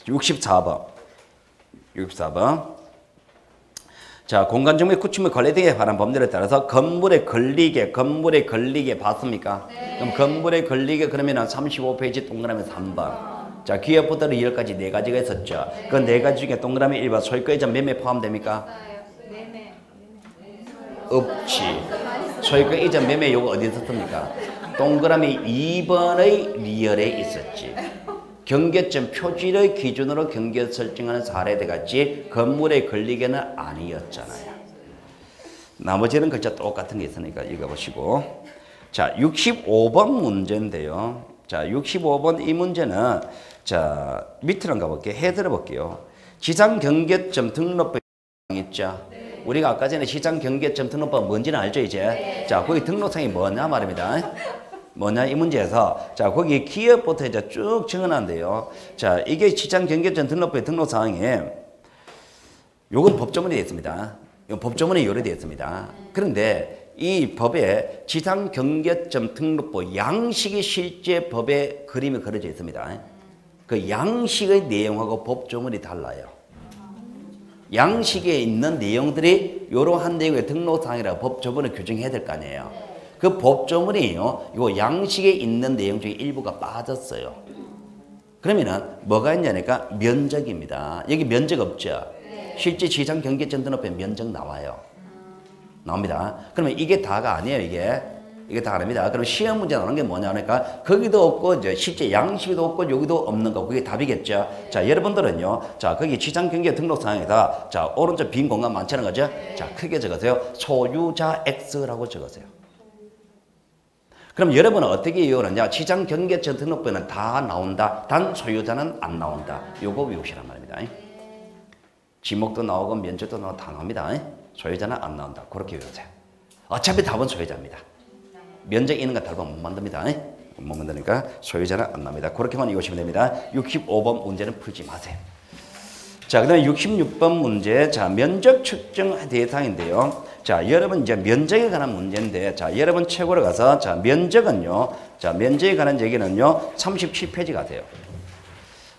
64번. 64번. 자, 공간 정보의 구축물 관리 등에 관한 법률에 따라서 건물에 걸리게 봤습니까? 네. 그럼 건물에 걸리게 그러면 35페이지 동그라미 3번. 자, 기업부터 10가지 4가지가 있었죠. 네. 그 4가지 중에 동그라미 1번 소유권 이전 매매 포함됩니까? 매매. 없지. 소유권 이전 매매 요거 어디 있었습니까? 동그라미 2번의 리얼에 있었지. 경계점 표지를 기준으로 경계 설정하는 사례들 같이 건물에 걸리게는 아니었잖아요. 나머지는 글자 똑같은 게 있으니까 읽어보시고. 자, 65번 문제인데요. 자, 65번 이 문제는 자, 밑으로 가볼게요. 해설해 볼게요. 시장 경계점 등록법 있죠. 네. 우리가 아까 전에 시장 경계점 등록법 뭔지는 알죠, 이제? 네. 자, 거기 등록상이 뭐냐 말입니다. 뭐냐 이 문제에서 자 거기 기업부터 이제 쭉 적어놨는데요. 자 이게 시장 경계점 등록법의 등록사항에 요건 법조문이 되어 있습니다. 이건 법조문에 요래되어 있습니다. 그런데 이 법에 시장 경계점 등록법 양식이 실제 법에 그림이 그려져 있습니다. 그 양식의 내용하고 법조문이 달라요. 양식에 있는 내용들이 이러한 내용의 등록사항이라고 법조문을 규정해야 될 거 아니에요. 그 법조문이요, 요 양식에 있는 내용 중에 일부가 빠졌어요. 그러면은 뭐가 있냐니까 면적입니다. 여기 면적 없죠? 실제 시장 경계점 등록법에 면적 나와요. 나옵니다. 그러면 이게 다가 아니에요, 이게 다 아닙니다. 그럼 시험 문제 나오는 게 뭐냐니까 거기도 없고 이제 실제 양식도 없고 여기도 없는 거 그게 답이겠죠. 자, 여러분들은요, 자 거기 시장 경계 등록 사항에다 자 오른쪽 빈 공간 많다는 거죠. 자 크게 적으세요. 소유자 X라고 적으세요. 그럼 여러분은 어떻게 이해하느냐? 시장 경계점 등록법에는 다 나온다. 단 소유자는 안 나온다. 요거 외우시란 말입니다. 지목도 나오고 면적도 나오고 다 나옵니다. 소유자는 안 나온다. 그렇게 외우세요. 어차피 답은 소유자입니다. 면적 있는 거 답은 못 만듭니다. 못 만드니까 소유자는 안 나옵니다. 그렇게만 이해하시면 됩니다. 65번 문제는 풀지 마세요. 자, 그 다음에 66번 문제. 자, 면적 측정 대상인데요. 자, 여러분 이제 면적에 관한 문제인데, 자, 여러분 최고로 가서, 자, 면적은요, 자, 면적에 관한 얘기는요, 37페이지 가세요.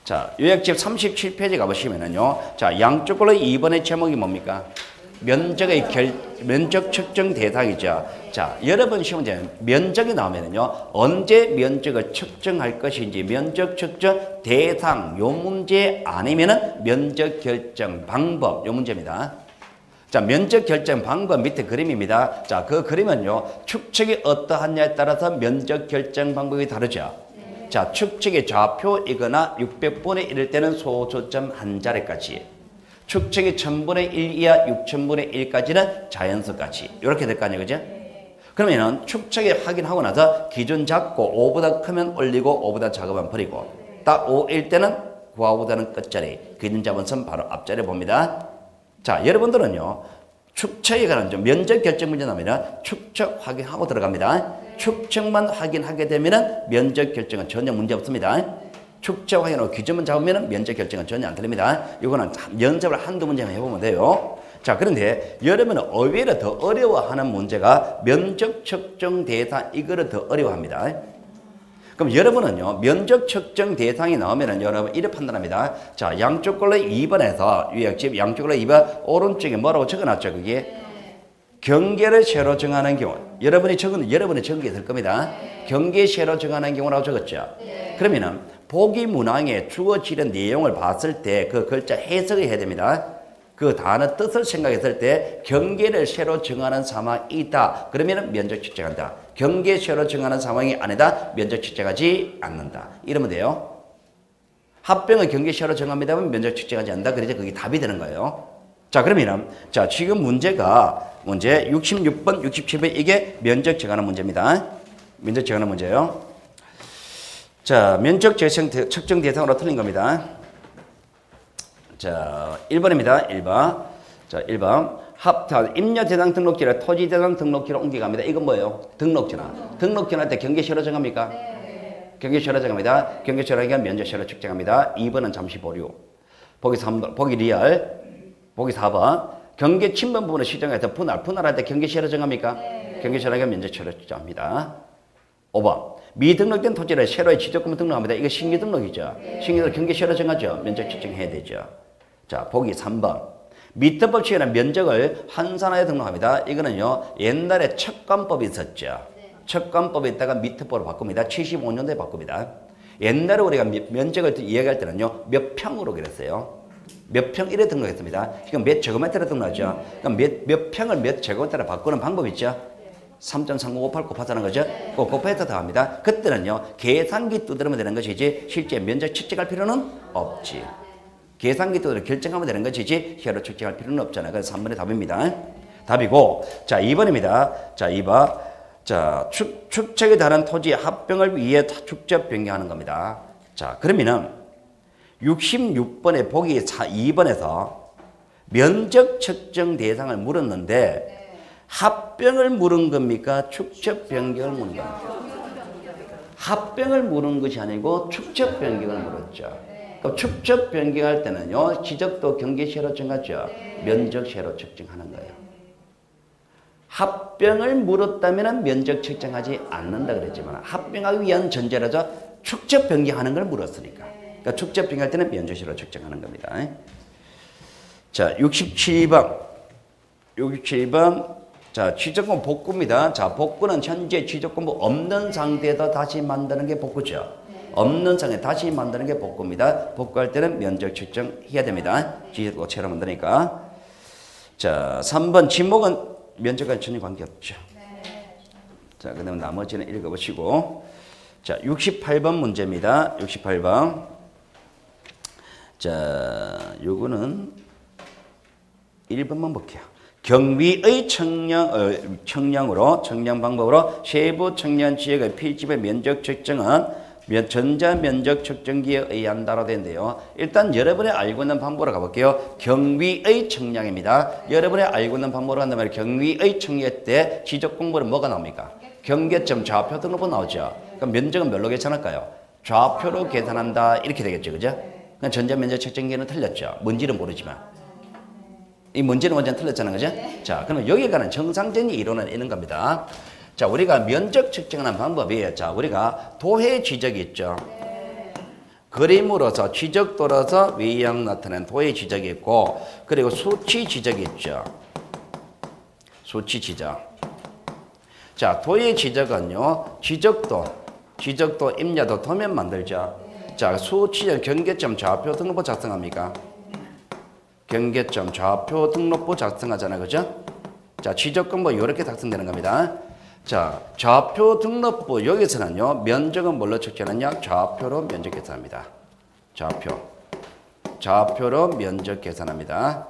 자, 요약집 37페이지 가보시면은요, 자, 양쪽 걸로 2번의 제목이 뭡니까? 면적 측정 대상이죠. 자, 여러분 시험 문제 면적이 나오면은요, 언제 면적을 측정할 것인지 면적 측정 대상 요 문제 아니면은 면적 결정 방법 요 문제입니다. 자, 면적 결정 방법 밑에 그림입니다. 자, 그 그림은요, 축척이 어떠하냐에 따라서 면적 결정 방법이 다르죠. 네. 자, 축척이 좌표이거나 600분의 1일 때는 소수점 한 자리까지. 축척이 1000분의 1 이하 6000분의 1까지는 자연수까지. 이렇게 될 거 아니에요, 그죠? 네. 그러면은 축척이 확인하고 나서 기준 잡고 5보다 크면 올리고 5보다 작으면 버리고. 네. 딱 5일 때는 9보다는 끝자리. 기준 잡은 선 바로 앞자리 봅니다. 자, 여러분들은요, 축척에 관한 좀 면적 결정 문제 나오면 축척 확인하고 들어갑니다. 네. 축척만 확인하게 되면 면적 결정은 전혀 문제 없습니다. 축척 확인하고 기준만 잡으면 면적 결정은 전혀 안 틀립니다. 이거는 연습을 한두 문제만 해보면 돼요. 자, 그런데 여러분은 오히려 더 어려워하는 문제가 면적 측정 대상, 이거를 더 어려워합니다. 그럼 여러분은요, 면적 측정 대상이 나오면은 여러분 이렇게 판단합니다. 자, 양쪽 걸로 2번에서 요약집 양쪽 걸로 2번 오른쪽에 뭐라고 적어놨죠, 그게? 네. 경계를 세로 정하는 경우. 여러분이 적은 게 있을 겁니다. 네. 경계 세로 정하는 경우라고 적었죠. 네. 그러면은 보기 문항에 주어지는 내용을 봤을 때 그 글자 해석을 해야 됩니다. 그 단어 뜻을 생각했을 때 경계를 세로 정하는 상황이 있다. 그러면 면적 측정한다. 경계 세로 정하는 상황이 아니다. 면적 측정하지 않는다. 이러면 돼요. 합병은 경계 세로 정합니다면 면적 측정하지 않는다. 그래서 그게 답이 되는 거예요. 자, 그러면 자, 지금 문제 66번, 67번 이게 면적 정하는 문제입니다. 면적 정하는 문제예요. 자, 면적 측정 대상으로 틀린 겁니다. 자, 1번입니다. 1번. 자, 1번. 임야 대상 등록지를 토지 대상 등록지로 옮겨갑니다. 이건 뭐예요? 등록지나. 등록지나 할 때 경계 세로 정합니까? 네. 경계 세로 정합니다. 경계 세로 하면 면적 세로 측정합니다. 2번은 잠시 보류. 보기 3번, 보기 리얼. 보기 4번. 경계 침범 부분을 시정해서 분할할 때 경계 세로 정합니까? 네. 경계 세로 하면 면적 세로 측정합니다. 5번. 미등록된 토지를 세로의 지적금을 등록합니다. 이거 신규 등록이죠. 네. 신규 등록 경계 세로 정하죠. 면적 측정해야 되죠. 자, 보기 3번. 미터법 취하는 면적을 환산하여 등록합니다. 이거는요, 옛날에 척관법이 있었죠. 척관법에 있다가 미터법으로 바꿉니다. 75년도에 바꿉니다. 옛날에 우리가 면적을 이야기할 때는요, 몇 평으로 그랬어요. 몇 평 이래 등록했습니다. 지금 몇 제곱미터로 등록하죠. 그럼 몇 평을 몇 제곱미터로 바꾸는 방법 있죠. 3.3058 곱하자는 거죠. 그 곱해서 더합니다. 그때는요, 계산기 두드리면 되는 것이지 실제 면적 측정할 필요는 없지. 계산기 두드려 결정하면 되는 것이지 혀로 측정할 필요는 없잖아요. 그래서 3번의 답입니다. 답이고, 자, 2번입니다. 자, 2번. 자, 축척에 다른 토지의 합병을 위해 축적 변경하는 겁니다. 자, 그러면은 66번에 보기 2번에서 면적 측정 대상을 물었는데 합병을 물은 겁니까? 축적 변경을 물은 겁니까? 합병을 물은 것이 아니고 축적 변경을 물었죠. 그럼 축적 변경할 때는요, 지적도 경계시로 정하죠. 면적시로 측정하는 거예요. 합병을 물었다면 면적 측정하지 않는다 그랬지만 합병하기 위한 전제라서 축적 변경하는 걸 물었으니까. 그러니까 축적 변경할 때는 면적시로 측정하는 겁니다. 자, 67번. 67번. 자, 취득권 복구입니다. 자, 복구는 현재 취득권부 없는 상태에서 다시 만드는 게 복구죠. 없는 상태 다시 만드는 게 복구입니다. 복구할 때는 면적 측정해야 됩니다. 취득권 채로 만드니까. 자, 3번 지목은 면적과 전혀 관계없죠. 자, 그 다음에 나머지는 읽어보시고. 자, 68번 문제입니다. 68번. 자, 요거는 1번만 볼게요. 경위의 청량 방법으로 세부 청량 지역의 필집의 면적 측정은 전자 면적 측정기에 의한다로 되는데요. 일단 여러분이 알고 있는 방법으로 가볼게요. 경위의 청량입니다. 여러분이 알고 있는 방법으로 한다면 경위의 청량 때 지적 공부는 뭐가 나옵니까? 경계점 좌표 등록부 나오죠. 그럼 면적은 뭘로 계산할까요? 좌표로 계산한다 이렇게 되겠죠, 그죠? 그러니까 전자 면적 측정기는 틀렸죠. 뭔지는 모르지만. 이 문제는 완전 틀렸잖아요, 그죠? 자, 그러면 여기에 관한 정상적인 이론은 이런 겁니다. 자, 우리가 면적 측정하는 방법이, 자, 우리가 도해 지적이 있죠. 그림으로서 지적도로서 외형 나타낸 도해 지적이 있고, 그리고 수치 지적이 있죠. 수치 지적. 자, 도해 지적은요, 지적도, 임야도 도면 만들죠. 자, 수치적 경계점 좌표 등록부 작성합니까? 경계점 좌표 등록부 작성하잖아요, 그죠? 자, 지적권부 이렇게 작성되는 겁니다. 자, 좌표 등록부 여기서는요, 면적은 뭘로 측정하느냐? 좌표로 면적 계산합니다. 좌표로 면적 계산합니다.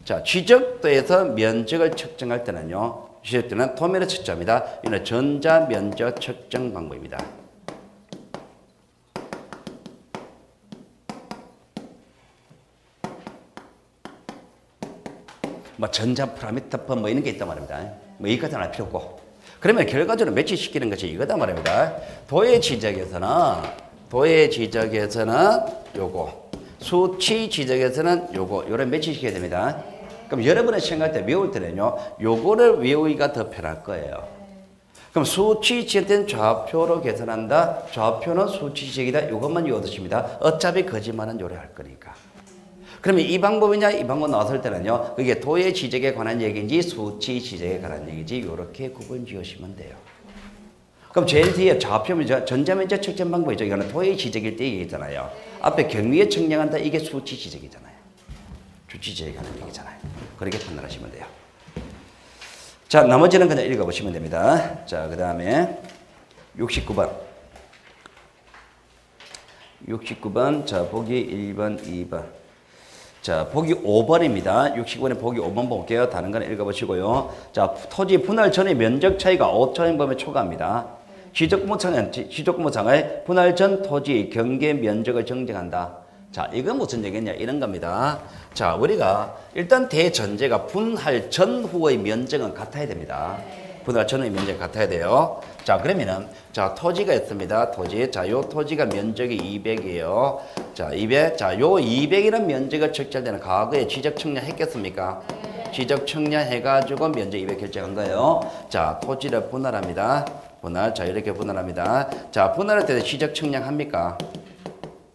자, 지적도에서 면적을 측정할 때는요, 지적도는 도면을 측정합니다. 이는 전자 면적 측정 방법입니다. 뭐 전자 파라미터법 뭐 이런 게 있단 말입니다. 뭐 여기까지는 알 필요 없고. 그러면 결과적으로 매치시키는 것이 이거다 말입니다. 도해 지적에서는 요거, 수치 지적에서는 요거를 매치시켜야 됩니다. 그럼 여러분의 생각할 때 외울 때는요, 요거를 외우기가 더 편할 거예요. 그럼 수치 지적된 좌표로 계산한다. 좌표는 수치 지적이다. 이것만 외워두십니다. 어차피 거짓말은 요래할 거니까. 그러면 이 방법이냐 이 방법 나왔을 때는요, 그게 도해 지적에 관한 얘기인지 수치 지적에 관한 얘기인지 이렇게 구분 지으시면 돼요. 그럼 제일 뒤에 좌표면 전자면적 측정 방법이죠. 이거는 도해 지적일 때 얘기잖아요. 앞에 경위에 측량한다. 이게 수치 지적이잖아요. 수치 지적에 관한 얘기잖아요. 그렇게 판단하시면 돼요. 자, 나머지는 그냥 읽어보시면 됩니다. 자, 그 다음에 69번. 자, 보기 1번, 2번. 자, 보기 5번입니다. 69번에 보기 5번 볼게요. 다른 건 읽어보시고요. 자, 토지 분할 전의 면적 차이가 5천인범에 초과합니다. 지적공무상의 분할 전 토지 경계 면적을 정정한다. 자, 이건 무슨 얘기냐? 이런 겁니다. 자, 우리가 일단 대전제가 분할 전후의 면적은 같아야 됩니다. 분할 전후의 면적이 같아야 돼요. 자, 그러면은, 자, 토지가 있습니다. 토지. 자, 요 토지가 면적이 200이에요. 자, 200. 자, 요 200이라는 면적을 측정되는 과거에 지적 측량 했겠습니까? 지적 측량 해가지고 면적 200 결정한 거예요. 자, 토지를 분할합니다. 분할. 자, 이렇게 분할합니다. 자, 분할할 때 지적 측량 합니까?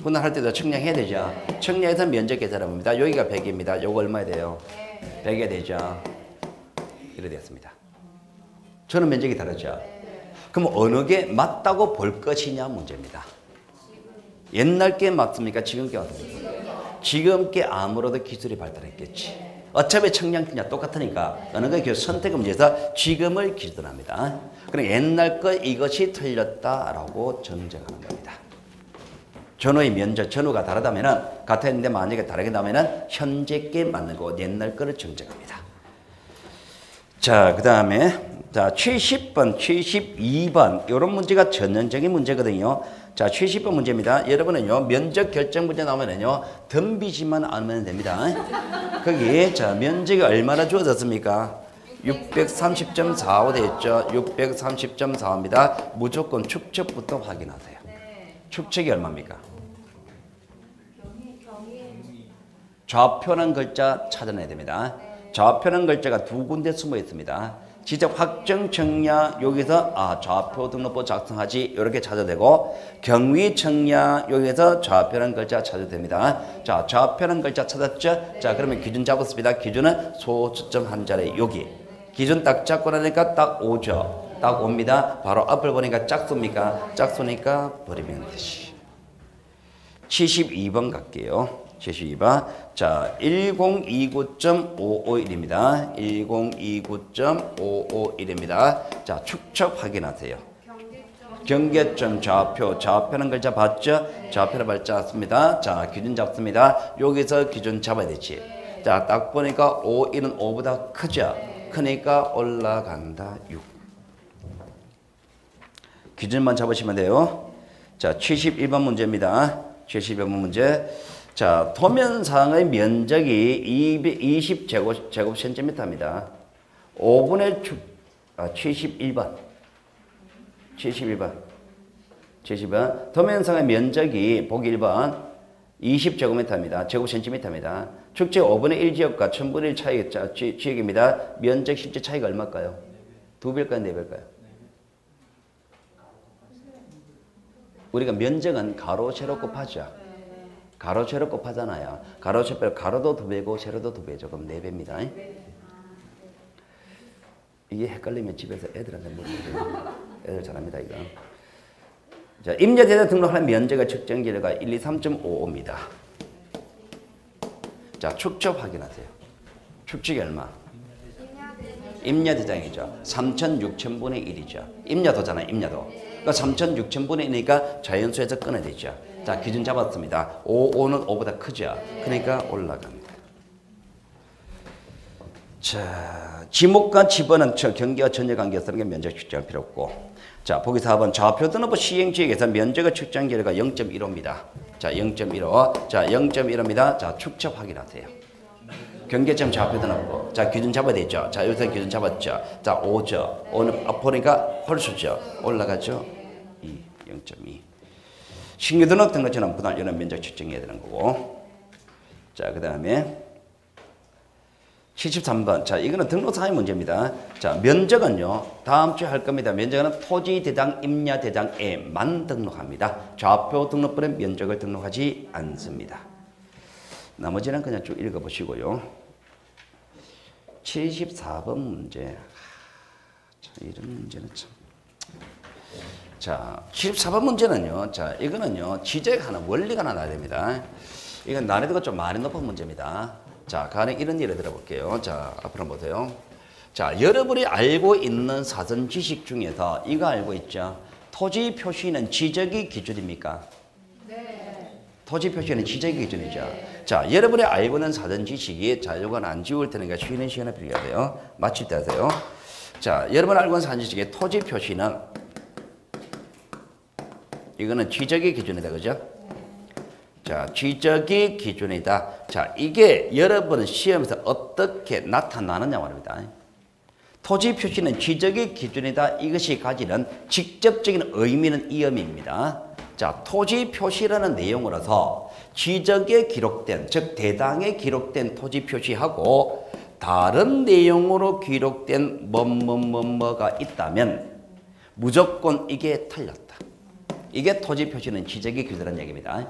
분할할 때도 청량해야 되죠. 청량해서 면적 계산합니다. 여기가 100입니다. 요거 얼마야 돼요? 100이 되죠. 이래 되었습니다. 저는 면적이 다르죠. 그럼 어느 게 맞다고 볼 것이냐 문제입니다. 옛날 게 맞습니까? 지금 게 맞습니까? 지금 게 아무래도 기술이 발달했겠지. 어차피 청량이냐 똑같으니까 어느 게 선택 문제에서 지금을 기준으로 합니다. 그럼 옛날 거 이것이 틀렸다라고 정정하는 겁니다. 전후의 면적, 전후가 다르다면 같았는데 만약에 다르게 나오면 현재 게 맞는 거 옛날 거를 정정합니다. 자, 그 다음에 자 70번, 72번 이런 문제가 전형적인 문제거든요. 자 70번 문제입니다. 여러분은요 면적 결정 문제 나오면은요 덤비지만 않으면 됩니다. 거기 자 면적이 얼마나 주어졌습니까? 630.45 되었죠. 630.45입니다. 무조건 축척부터 확인하세요. 축척이 얼마입니까? 좌표는 글자 찾아내야 됩니다. 좌표는 글자가 두 군데 숨어 있습니다. 지적 확정 청량 여기서 좌표 등록부 작성하지 이렇게 찾아도 되고 경위 청량 여기서 좌표는 글자 찾아도 됩니다. 자 좌표는 글자 찾았죠? 자 그러면 기준 잡았습니다. 기준은 소수점 한 자리 여기 기준 딱 잡고 나니까 딱 5죠. 딱 5입니다. 바로 앞을 보니까 짝수입니까? 짝수니까 버리면 되지. 72번 갈게요. 72번. 자, 1029.551입니다. 1029.551입니다. 자, 축척 확인하세요. 경계점 좌표. 좌표는 글자 봤죠? 좌표를 밟지 않습니다. 자, 기준 잡습니다. 여기서 기준 잡아야 되지. 자, 딱 보니까 51은 5보다 크죠? 크니까 올라간다. 6. 기준만 잡으시면 돼요. 자, 71번 문제입니다. 71번 문제. 자, 도면상의 면적이 220제곱센티미터입니다. 5분의 71번. 71번. 70번. 도면상의 면적이 보기 1번 20제곱미터입니다. 제곱센티미터입니다. 축제 5분의 1 지역과 1000분의 1 차이 지역입니다. 면적 실제 차이가 얼마일까요? 2배일까요? 4배일까요? 우리가 면적은 가로, 세로 곱하죠. 가로, 세로 곱하잖아요. 가로, 세로, 가로도 2배고 세로도 2배죠. 그럼 4배입니다. 이게 헷갈리면 집에서 애들한테 물어보세요. 애들 잘합니다, 이거. 자, 임야대장 등록하는 면적의 측정 기회가 123.55입니다. 자, 축적 확인하세요. 축적이 얼마? 임야대장이죠. 3,600분의 1이죠. 임야도잖아요, 임야도. 그러니까 3,600분의 1이니까 자연수에서 끊어야 되죠. 자, 기준 잡았습니다. 5는 5보다 크죠. 그러니까 올라갑니다. 자, 지목과 집어는 경계와 전혀 관계없는 면적 측정할 필요 없고. 자, 보기 4번 좌표 등록부 시행지역에서 면적의 측정 결과가 0.15입니다. 자, 0.15. 자, 0.15입니다. 자, 축적 확인하세요. 경계점 좌표 등록부. 자, 기준 잡아야 되죠. 자, 여기서 기준 잡았죠. 자, 5죠. 5는 보니까 홀수죠. 올라가죠. 0.2. 신규 등록 등록처럼 분할 연합 면적 측정해야 되는 거고. 자, 그 다음에 73번. 자, 이거는 등록상의 문제입니다. 자, 면적은요, 다음 주에 할 겁니다. 면적은 토지 대장, 임야 대장에만 등록합니다. 좌표 등록부는 면적을 등록하지 않습니다. 나머지는 그냥 쭉 읽어보시고요. 74번 문제. 자, 이런 문제는 참. 자, 74번 문제는요. 자, 이거는요. 지적하는 원리가 하나 나야 됩니다. 이건 난이도가 좀 많이 높은 문제입니다. 자, 간에 이런 예를 들어볼게요. 자, 앞으로 보세요. 자, 여러분이 알고 있는 사전 지식 중에서 이거 알고 있죠? 토지 표시는 지적이 기준입니까? 네. 토지 표시는 지적이 기준이죠. 자, 여러분이 알고 있는 사전 지식이 자, 이건 안 지울 테니까 쉬는 시간에 필요하세요. 마칠 때 하세요. 자, 여러분 알고 있는 사전 지식의 토지 표시는 이거는 지적이 기준이다. 그죠? 자, 지적이 기준이다. 자, 이게 여러분 시험에서 어떻게 나타나느냐 말입니다. 토지 표시는 지적이 기준이다. 이것이 가지는 직접적인 의미는 이 의미입니다. 자, 토지 표시라는 내용으로서 지적에 기록된, 즉 대당에 기록된 토지 표시하고 다른 내용으로 기록된 뭐가 있다면 무조건 이게 틀렸다. 이게 토지 표시는 지적이 기준이라는 얘기입니다.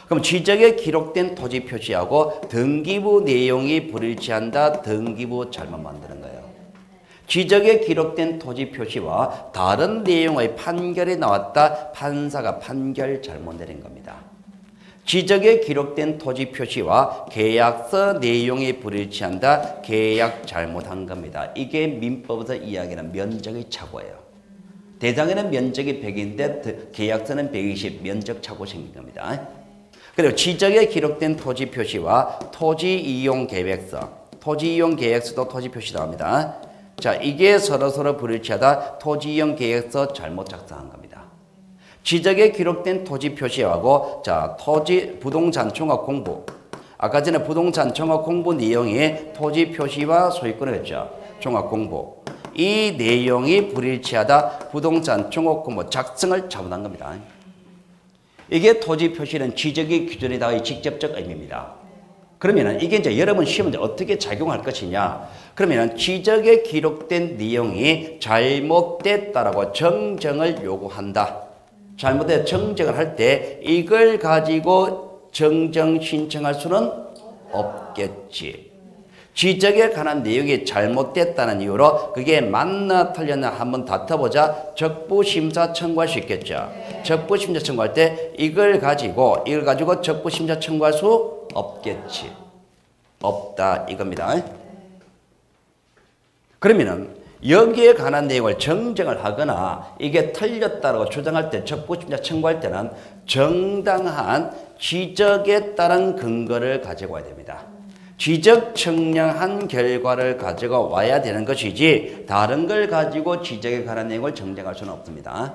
그럼 지적에 기록된 토지 표시하고 등기부 내용이 불일치한다. 등기부 잘못 만드는 거예요. 지적에 기록된 토지 표시와 다른 내용의 판결이 나왔다. 판사가 판결 잘못 내린 겁니다. 지적에 기록된 토지 표시와 계약서 내용이 불일치한다. 계약 잘못한 겁니다. 이게 민법에서 이야기하는 면적의 착오예요. 대상에는 면적이 100인데 계약서는 120, 면적 착오 생긴 겁니다. 그리고 지적에 기록된 토지 표시와 토지 이용 계획서, 토지 이용 계획서도 토지 표시 나옵니다. 자, 이게 서로 불일치하다. 토지 이용 계획서 잘못 작성한 겁니다. 지적에 기록된 토지 표시하고 자, 토지 부동산 종합 공부. 아까 전에 부동산 종합 공부 내용이 토지 표시와 소유권을 했죠. 종합 공부. 이 내용이 불일치하다. 부동산 종합 공부 작성을 잘못한 겁니다. 이게 토지 표시는 지적의 규정이다의 직접적 의미입니다. 그러면은 이게 이제 여러분 시험에 어떻게 작용할 것이냐? 그러면은 지적에 기록된 내용이 잘못됐다라고 정정을 요구한다. 잘못된 정정을 할 때 이걸 가지고 정정 신청할 수는 없겠지. 지적에 관한 내용이 잘못됐다는 이유로 그게 맞나 틀렸나 한번 다퉈보자. 적부심사 청구할 수 있겠죠. 적부심사 청구할 때 이걸 가지고 적부심사 청구할 수 없겠지. 없다 이겁니다. 그러면은 여기에 관한 내용을 정정을 하거나 이게 틀렸다고 주장할 때 적부심사 청구할 때는 정당한 지적에 따른 근거를 가지고 와야 됩니다. 지적 청량한 결과를 가지고 와야 되는 것이지 다른 걸 가지고 지적에 관한 내용을 정정할 수는 없습니다.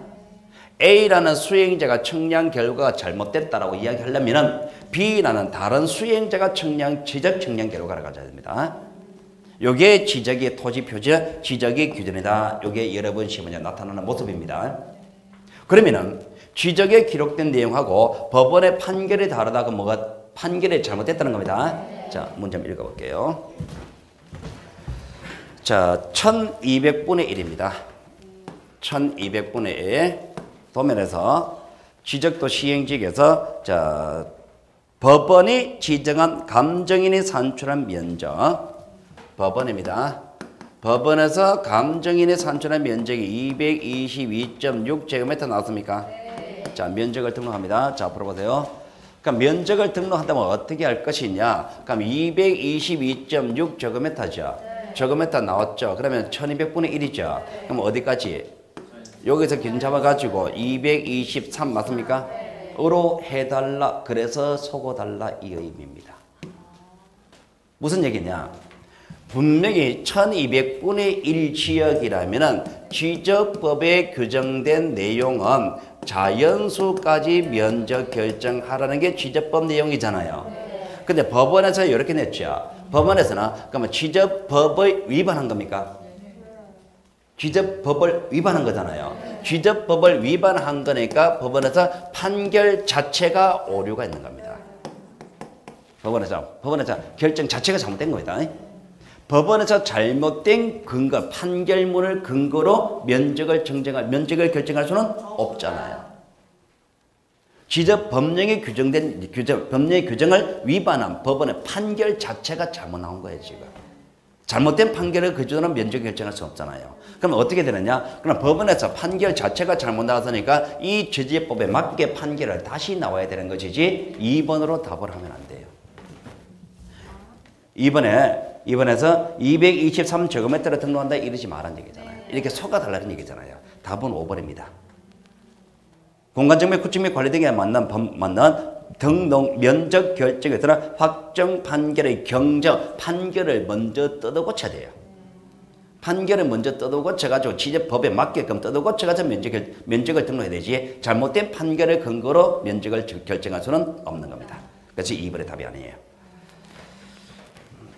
A라는 수행자가 청량 결과가 잘못됐다라고 이야기하려면 B라는 다른 수행자가 지적 청량 결과를 가져야 됩니다. 요게 지적의 토지 표시, 지적의 규정이다. 요게 여러분 시험에 나타나는 모습입니다. 그러면은 지적에 기록된 내용하고 법원의 판결이 다르다. 그럼 뭐가 판결이 잘못됐다는 겁니다. 자, 문제 한번 읽어볼게요. 자, 1200분의 1입니다. 1200분의 1 도면에서 지적도 시행직에서 자, 법원이 지정한 감정인이 산출한 면적 법원입니다. 법원에서 감정인이 산출한 면적이 222.6제곱미터 나왔습니까? 네. 자, 면적을 등록합니다. 자, 앞으로 보세요. 그럼 면적을 등록한다면 어떻게 할 것이냐? 그럼 222.6제곱미터죠. 네. 제곱미터 나왔죠. 그러면 1200분의 1이죠. 네. 그럼 어디까지? 여기서 기준 잡아가지고 223 맞습니까? 네. 으로 해달라. 그래서 속어달라 이 의미입니다. 무슨 얘기냐? 분명히 1200분의 1 지역이라면 지적법에 규정된 내용은 자연수까지 면적 결정하라는 게 지적법 내용이잖아요. 근데 법원에서 이렇게 냈죠. 법원에서는 그러면 지적법을 위반한 겁니까? 지적법을 위반한 거잖아요. 지적법을 위반한 거니까 법원에서 판결 자체가 오류가 있는 겁니다. 법원에서 결정 자체가 잘못된 겁니다. 법원에서 잘못된 근거, 판결문을 근거로 면적을 결정할 수는 없잖아요. 지적 법령에 규정된 법령의 규정을 위반한 법원의 판결 자체가 잘못 나온 거예요, 지금. 잘못된 판결을 기준으로 면적 결정할 수 없잖아요. 그럼 어떻게 되느냐? 그럼 법원에서 판결 자체가 잘못 나왔으니까 이 지적법에 맞게 판결을 다시 나와야 되는 것이지 2번으로 답을 하면 안 돼요. 2번에서 223제곱미터를 등록한다 이러지 말란 얘기잖아요. 이렇게 속아달라는 얘기잖아요. 답은 5번입니다. 공간정보 구축 및 관리 등에 맞는 등록 면적 결정에 따라 확정 판결의 경정 판결을 먼저 뜯어 고쳐야 돼요. 판결을 먼저 뜯어 고쳐가지고 지적법에 맞게끔 뜯어 고쳐가지고 면적을 등록해야 되지 잘못된 판결을 근거로 면적을 결정할 수는 없는 겁니다. 그래서 2번의 답이 아니에요.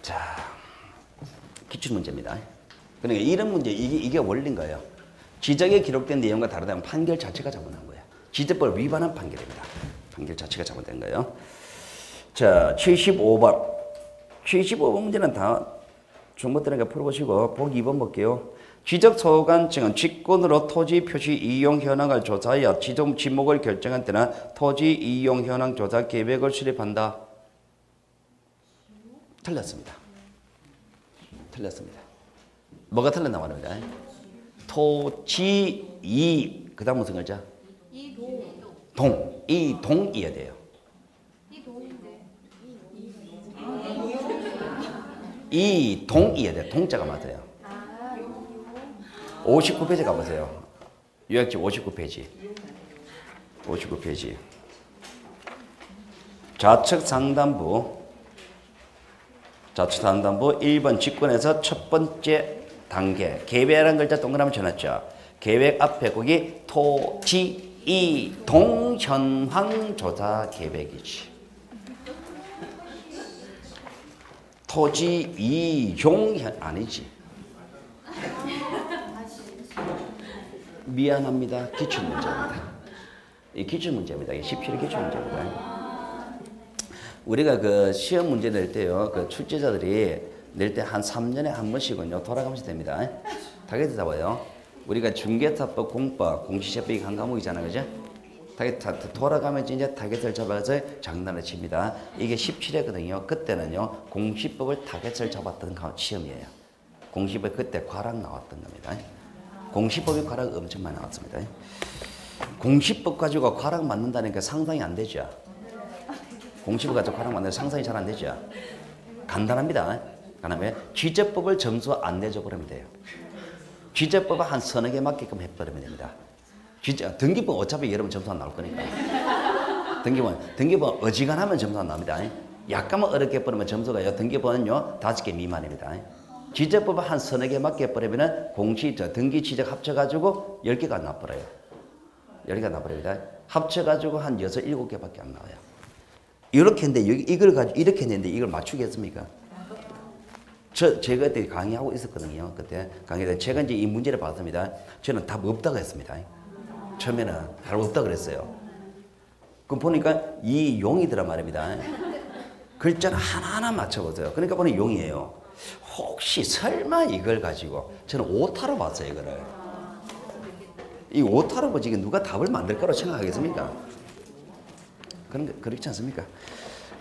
자, 기출문제입니다. 그러니까 이런 문제, 이게 원리인 거예요. 지적에 기록된 내용과 다르다면 판결 자체가 잘못한 거예요. 지적법을 위반한 판결입니다. 판결 자체가 잘못된 거예요. 자, 75번. 75번 문제는 다 중복되니까 풀어보시고, 보기 2번 볼게요. 지적소관청은 직권으로 토지 표시 이용 현황을 조사하여 지목을 결정한 때는 토지 이용 현황 조사 계획을 수립한다. 틀렸습니다. 틀렸습니다. 뭐가 틀렸나 말입니다. 토지 그 다음 무슨 글자? 이동이어야 돼요. 이동이어야 돼요. 동자가 맞아요. 59페이지 가보세요. 요약집 59페이지. 59페이지. 좌측 상단부 1번 직권에서 첫 번째 단계 계획이라는 글자 동그라미 쳐놨죠. 계획 앞에 거기 토지 이동 현황 조사 계획이지. 토지 이용 아니지. 미안합니다. 기출문제입니다. 이 기출문제입니다. 이 17의 기출문제입니다. 우리가 그 시험 문제 낼 때요, 그 출제자들이 낼 때 한 3년에 한 번씩은요, 돌아가면서 됩니다. 타겟을 잡아요. 우리가 중개사법, 공법, 공시제법이 한 과목이잖아요. 그죠? 돌아가면서 이제 타겟을 잡아서 장난을 칩니다. 이게 17회거든요. 그때는요, 공시법을 타겟을 잡았던 시험이에요. 공시법이 그때 과락 나왔던 겁니다. 공시법이 과락 엄청 많이 나왔습니다. 공시법 가지고 과락 맞는다니까 상상이 안 되죠. 공시법 가지고 과락 맞는 상상이 잘 안 되죠. 간단합니다. 그다음에 취재법을 점수 안 내줘 버리면 돼요. 취재법을 한 서너 개 맞게끔 해버리면 됩니다. 등기법 어차피 여러분 점수 안 나올 거니까. 등기법 어지간하면 점수 안 나옵니다. 약간만 어렵게 버리면 점수가요. 등기법은요 5개 미만입니다. 취재법을 한 서너 개 맞게 해버리면 등기 취재 합쳐가지고 10개가 안 나버려요. 10개가 나버립니다. 합쳐가지고 한 6, 7개밖에 안 나와요. 이렇게 했는데 이걸 가지고 이렇게 했는데 이걸 맞추겠습니까? 제가 그때 강의하고 있었거든요. 그때 강의할 때 제가 이제 이 문제를 봤습니다. 저는 답 없다고 했습니다. 처음에는 답 없다고 그랬어요. 그럼 보니까 이 용이더란 말입니다. 글자를 하나하나 맞춰보세요. 그러니까 보니 용이에요. 혹시 설마 이걸 가지고 저는 오타로 봤어요. 이거를. 이 오타로 보지 누가 답을 만들 거라고 생각하겠습니까? 그렇지 않습니까?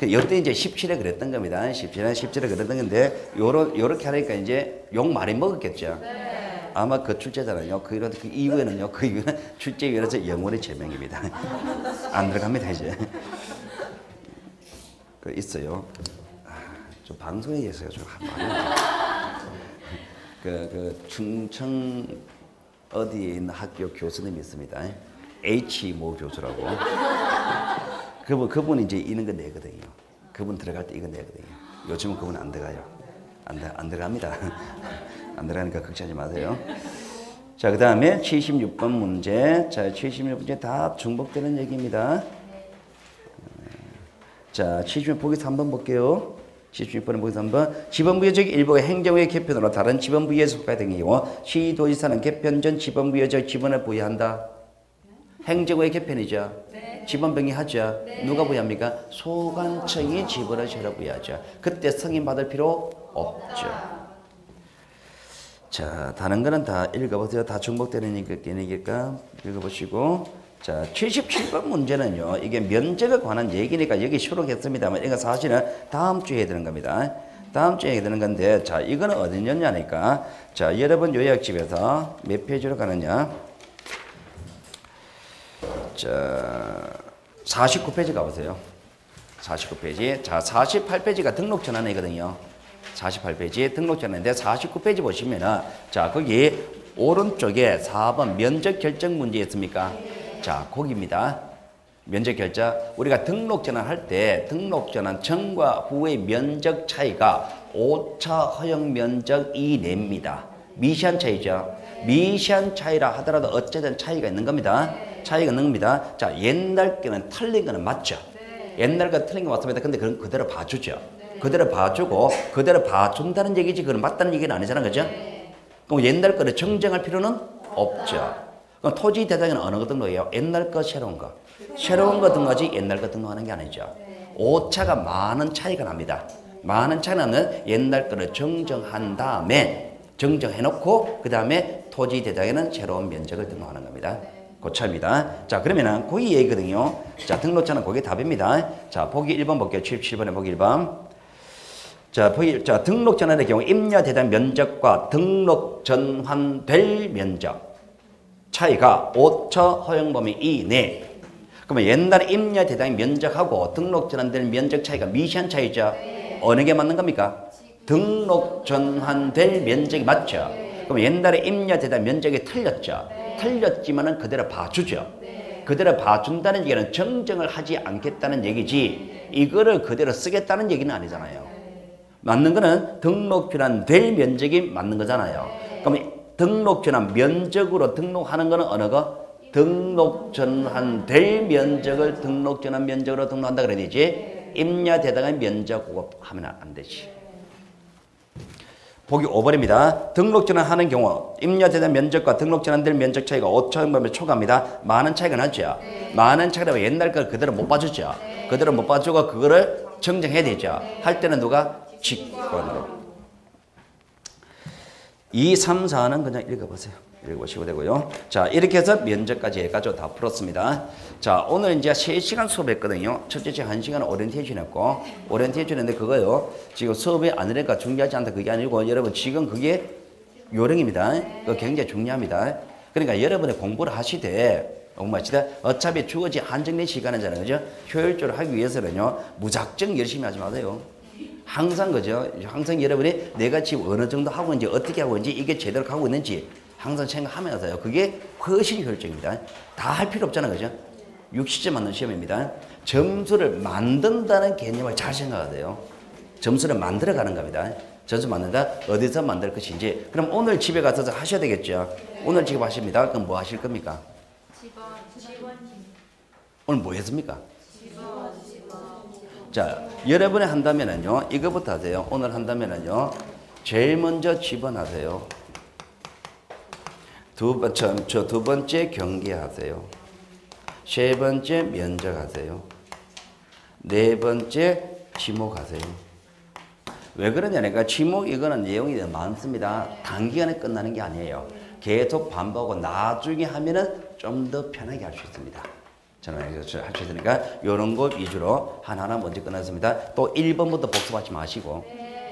이때 이제 17에 그랬던 겁니다. 17에 그랬던 건데, 요렇게 하니까 이제 욕 많이 먹었겠죠. 네. 아마 그 출제자는요, 그 이후에는 출제위원회에서 영원히 제명입니다. 안 들어갑니다, 이제. 있어요. 좀 방송에 의해서요, 좀 말이 충청 어디에 있는 학교 교수님이 있습니다. H 모 교수라고. 그분이 이제 이런 거 내거든요. 그분 들어갈 때 이거 내거든요. 요즘은 그분 안 들어가요. 안 들어갑니다. 안 들어가니까 걱정하지 마세요. 자, 그 다음에 76번 문제. 자, 76문제 다 중복되는 얘기입니다. 자, 76번 보기서 한번 볼게요. 76번에 보기서 한번. 지방부여적 일부가 행정부의 개편으로 다른 지방부에 속하는 경우 시도지사는 개편 전 지방부여적 지번을 부여한다. 행정부의 개편이죠. 네. 지번 병의하죠. 네. 누가 부여합니까? 소관청이 지번을 새로 부여하죠. 그때 승인 받을 필요 없죠. 자, 다른 거는 다 읽어보세요. 다 중복되는 얘기니까 읽어보시고. 자, 77번 문제는요. 이게 면접에 관한 얘기니까 여기 수록했습니다만 이거 사실은 다음 주에 해야 되는 겁니다. 다음 주에 해야 되는 건데, 자, 이거는 어디냐니까. 자, 여러분 요약집에서 몇 페이지로 가느냐. 자, 49페이지 가보세요. 49페이지. 자, 48페이지가 등록 전환이거든요. 48페이지 등록 전환인데 49페이지 보시면은 자, 거기 오른쪽에 4번 면적 결정 문제 있습니까? 자, 거기입니다. 면적 결정. 우리가 등록 전환할 때 등록 전환 전과 후의 면적 차이가 오차 허용 면적 이내입니다. 미시한 차이죠. 미시한 차이라 하더라도 어쨌든 차이가 있는 겁니다. 차이가 있는 겁니다. 자, 옛날 거는 틀린 거는 맞죠. 옛날 거 틀린 거 맞습니다. 근데 그건 그대로 봐주죠. 그대로 봐주고 그대로 봐준다는 얘기지 그건 맞다는 얘기는 아니잖아. 그죠? 그럼 옛날 거를 정정할 필요는 없죠. 그럼 토지 대상에는 어느 거 등록해요? 옛날 거, 새로운 거. 새로운 거 등록하지 옛날 거 등록하는 게 아니죠. 오차가 많은 차이가 납니다. 많은 차이가 나면 옛날 거를 정정한 다음에 정정해놓고 그 다음에 토지 대장에는 새로운 면적을 등록하는 겁니다. 그 차입니다. 자, 그러면은 거기 얘기거든요. 자, 등록자는 거기 답입니다. 자, 보기 1번 볼게요. 77번에 보기 1번. 자, 등록전환의 경우 임야 대장 면적과 등록 전환될 면적 차이가 5처 허용 범위 이내. 그러면 옛날에 임야 대장 면적하고 등록 전환될 면적 차이가 미시한 차이죠. 어느 게 맞는 겁니까? 등록 전환될 면적이 맞죠. 그럼 옛날에 임야 대장 면적이 틀렸죠. 틀렸지만은 그대로 봐주죠. 그대로 봐준다는 얘기는 정정을 하지 않겠다는 얘기지 이거를 그대로 쓰겠다는 얘기는 아니잖아요. 맞는 거는 등록 전환될 면적이 맞는 거잖아요. 그럼 등록 전환 면적으로 등록하는 거는 어느 거? 등록 전환될 면적을 등록 전환 면적으로 등록한다 그래야 되지. 임야 대장의 면적 그거 하면 안 되지. 보기 5번입니다. 등록 전환하는 경우 임야 대장 면적과 등록 전환될 면적 차이가 5천 범위 초과입니다. 많은 차이가 나죠. 많은 차이가 옛날 걸 그대로 못 봐주죠. 그대로 못 봐주고 그거를 정정해야 되죠. 할 때는 누가? 직권으로. 2, 3, 4는 그냥 읽어보세요. 읽어보시고 되고요. 자, 이렇게 해서 면접까지 해가지고 다 풀었습니다. 자, 오늘 이제 3시간 수업했거든요. 첫째 주 1시간 오리엔테이션 했고, 오리엔테이션 했는데 그거요. 지금 수업이 아니니까 중요하지 않다. 그게 아니고, 여러분 지금 그게 요령입니다. 그거 굉장히 중요합니다. 그러니까 여러분이 공부를 하시되, 어차피 주어진 한정된 시간이잖아요. 그죠? 효율적으로 하기 위해서는요, 무작정 열심히 하지 마세요. 항상 그죠? 항상 여러분이 내가 지금 어느 정도 하고 있는지, 어떻게 하고 있는지, 이게 제대로 가고 있는지, 항상 생각하면서요. 그게 훨씬 효율적입니다. 다 할 필요 없잖아요. 그죠? 60점 맞는 시험입니다. 점수를 만든다는 개념을 잘 생각하세요. 점수를 만들어가는 겁니다. 점수 만든다. 어디서 만들 것인지. 그럼 오늘 집에 가서 하셔야 되겠죠. 오늘 지금 하십니다. 그럼 뭐 하실 겁니까? 오늘 뭐 했습니까? 자, 여러분이 한다면은요. 이거부터 하세요. 오늘 한다면은요. 제일 먼저 집어넣으세요. 두 번째 경계하세요. 세 번째 면적하세요. 네 번째 지목하세요. 왜 그러냐니까 지목 이거는 내용이 많습니다. 단기간에 끝나는 게 아니에요. 계속 반복하고 나중에 하면은 좀 더 편하게 할 수 있습니다. 저는 할 수 있으니까 이런 거 위주로 하나하나 먼저 끝났습니다. 또 1번부터 복습하지 마시고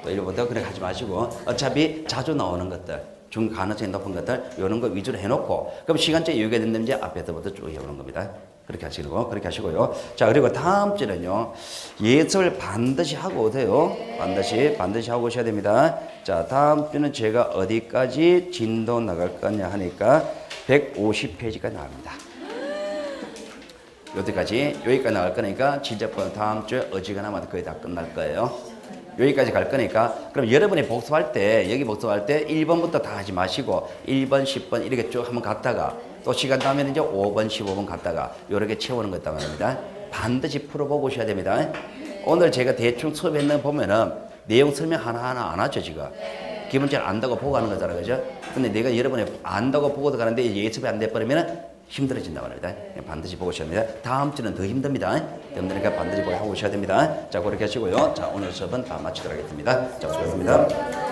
또 1번부터 그렇게 하지 마시고 어차피 자주 나오는 것들 중 가능성이 높은 것들 이런 거 위주로 해놓고 그럼 시간제 여유가 된다면 이제 앞에서부터 쭉 해오는 겁니다. 그렇게 하시고요. 자, 그리고 다음 주는요. 예습을 반드시 하고 오세요. 반드시 하고 오셔야 됩니다. 자, 다음 주는 제가 어디까지 진도 나갈 거냐 하니까 150페이지까지 나갑니다. 여기까지 나갈 거니까 진짜 다음 주에 어지간하면 거의 다 끝날 거예요. 여기까지 갈 거니까 그럼 여러분이 복습할 때 여기 복습할 때 1번부터 다 하지 마시고 1번, 10번 이렇게 쭉 한번 갔다가 또 시간 나면 이제 5번, 15번 갔다가 이렇게 채우는 거 있단 말입니다. 반드시 풀어보고 오셔야 됩니다. 오늘 제가 대충 수업했는 거 보면은 내용 설명 하나하나 안 하죠 지금. 기본적으로 안다고 보고 하는 거잖아요. 그죠? 근데 내가 여러분이 안다고 보고도 가는데 이제 예습이 안 돼버리면은 힘들어진단 말입니다. 반드시 보고 오셔야 됩니다. 다음 주는 더 힘듭니다. 힘드니까 반드시 보고 오셔야 됩니다. 자, 그렇게 하시고요. 자, 오늘 수업은 다 마치도록 하겠습니다. 자, 수고하셨습니다.